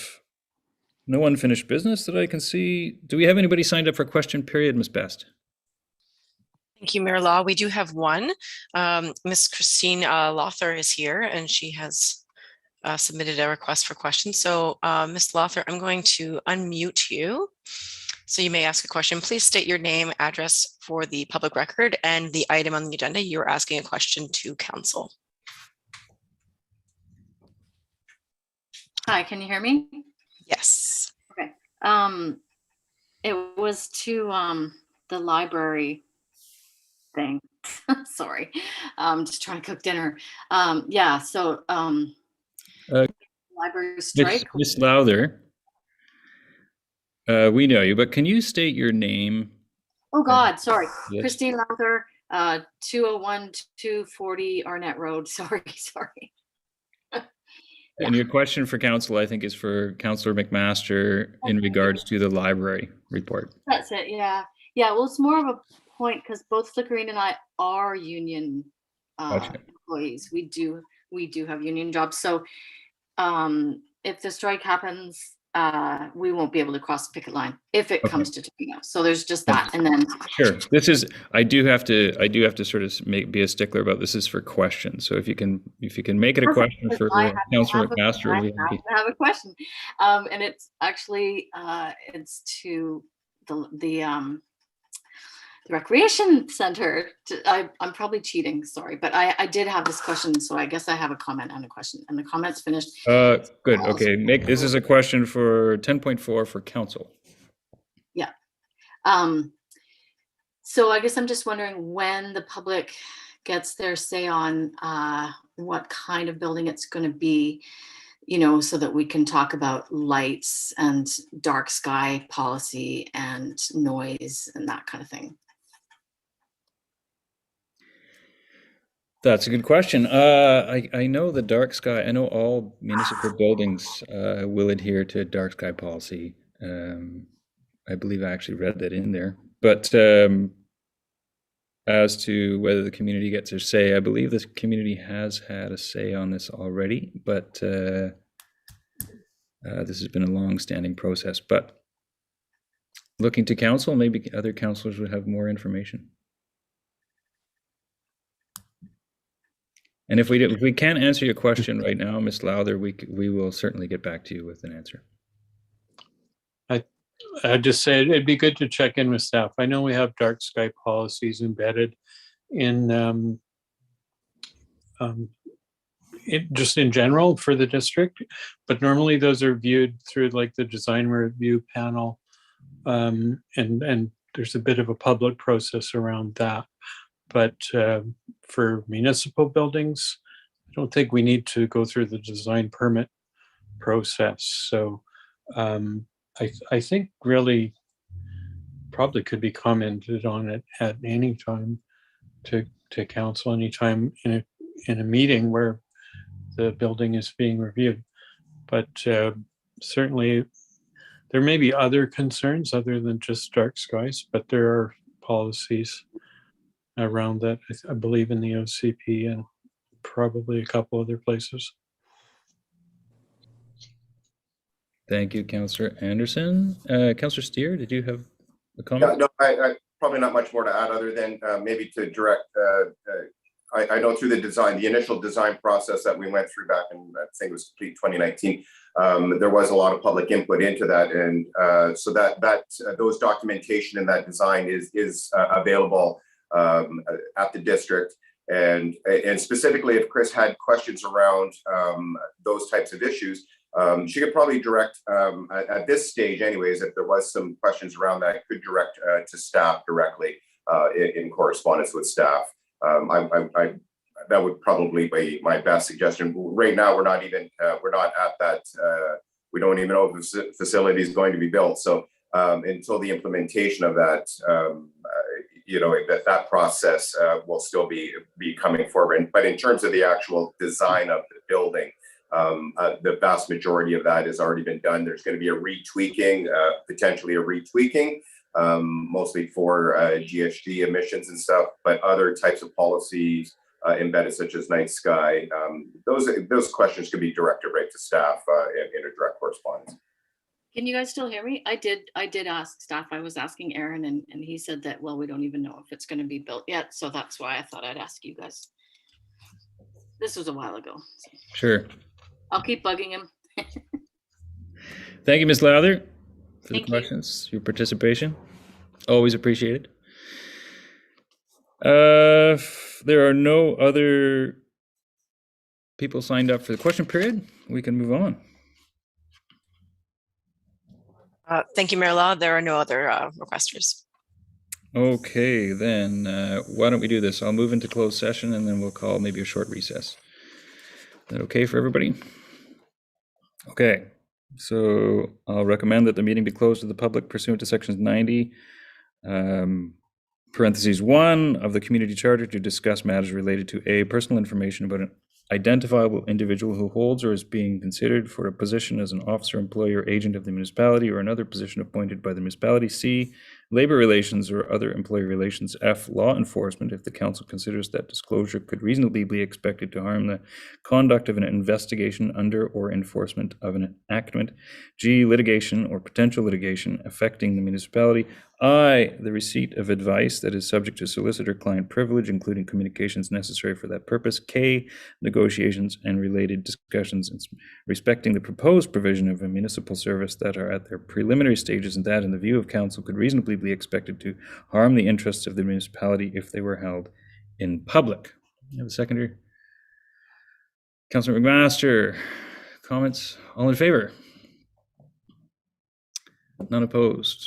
no unfinished business that I can see. Do we have anybody signed up for question period, Ms. Best? Thank you, Mayor Law. We do have one. Ms. Christine Lothar is here, and she has submitted a request for questions. So Ms. Lothar, I'm going to unmute you. So you may ask a question. Please state your name, address for the public record, and the item on the agenda. You're asking a question to council. Hi, can you hear me? Yes. Okay. It was to the library thing. Sorry. Just trying to cook dinner. Yeah, so library strike. Ms. Lowther, we know you, but can you state your name? Oh God, sorry. Yes. Christine Lowther, 201-240 Arnett Road. Sorry. And your question for council, I think, is for Councillor McMaster in regards to the library report. That's it, yeah. Yeah, well, it's more of a point because both Flickerine and I are union employees. We do have union jobs. So if the strike happens, we won't be able to cross the picket line if it comes to Tofino. So there's just that, and then sure. This is I do have to sort of be a stickler about this is for questions. So if you can make it a question for Councillor McMaster, I have a question, and it's actually it's to the recreation center. I'm probably cheating, sorry, but I did have this question, so I guess I have a comment and a question, and the comment's finished. Good. Okay. This is a question for 10.4 for council. Yeah. So I guess I'm just wondering when the public gets their say on what kind of building it's going to be. you know, so that we can talk about lights and dark sky policy and noise and that kind of thing. That's a good question. I know the dark sky. I know all municipal buildings will adhere to dark sky policy. I believe I actually read that in there. But as to whether the community gets their say, I believe the community has had a say on this already. But this has been a long-standing process. But looking to council, maybe other councillors would have more information. And if we can't answer your question right now, Ms. Lowther, we will certainly get back to you with an answer. I'd just say it'd be good to check in with staff. I know we have dark sky policies embedded in just in general for the district, but normally those are viewed through like the design review panel, and there's a bit of a public process around that. But for municipal buildings, I don't think we need to go through the design permit process. So I think really probably could be commented on it at any time to council, anytime in a meeting where the building is being reviewed. But certainly there may be other concerns other than just dark skies, but there are policies around that, I believe, in the OCP and probably a couple other places. Thank you, Councillor Anderson. Councillor Steer, did you have a comment? Yeah, no, I probably not much more to add other than maybe to direct. I know through the initial design process that we went through back in, I think it was complete 2019, there was a lot of public input into that, and so those documentation in that design is available at the district, and specifically if Chris had questions around those types of issues, she could probably direct at this stage anyways, if there was some questions around that, could direct to staff directly in correspondence with staff. That would probably be my best suggestion. Right now we're not at that, we don't even know if the facility is going to be built, so until the implementation of that, you know, that process will still be coming forward. But in terms of the actual design of the building, the vast majority of that has already been done. There's going to be a retweaking, potentially a retweaking, mostly for GHG emissions and stuff, but other types of policies embedded, such as night sky, those questions can be directed right to staff in a direct correspondence. Can you guys still hear me? I did ask staff. I was asking Aaron, and he said that, well, we don't even know if it's going to be built yet. So that's why I thought I'd ask you guys. This was a while ago. So. Sure. I'll keep bugging him. Thank you, Ms. Lowther, for the questions, your participation. Always appreciated. There are no other people signed up for the question period. We can move on. Thank you, Mayor Law. There are no other requesters. Okay, then why don't we do this? I'll move into closed session and then we'll call maybe a short recess. Is that okay for everybody? Okay, so I'll recommend that the meeting be closed to the public pursuant to sections 90, parentheses 1 of the community charter to discuss matters related to A, personal information about an identifiable individual who holds or is being considered for a position as an officer, employee, or agent of the municipality or another position appointed by the municipality. C, labor relations or other employee relations. F, law enforcement if the council considers that disclosure could reasonably be expected to harm the conduct of an investigation under or enforcement of an enactment. G, litigation or potential litigation affecting the municipality. I, the receipt of advice that is subject to solicitor-client privilege, including communications necessary for that purpose. K, negotiations and related discussions respecting the proposed provision of a municipal service that are at their preliminary stages and that, in the view of council, could reasonably be expected to harm the interests of the municipality if they were held in public. You have a seconder? Councillor McMaster, comments? All in favor? None opposed.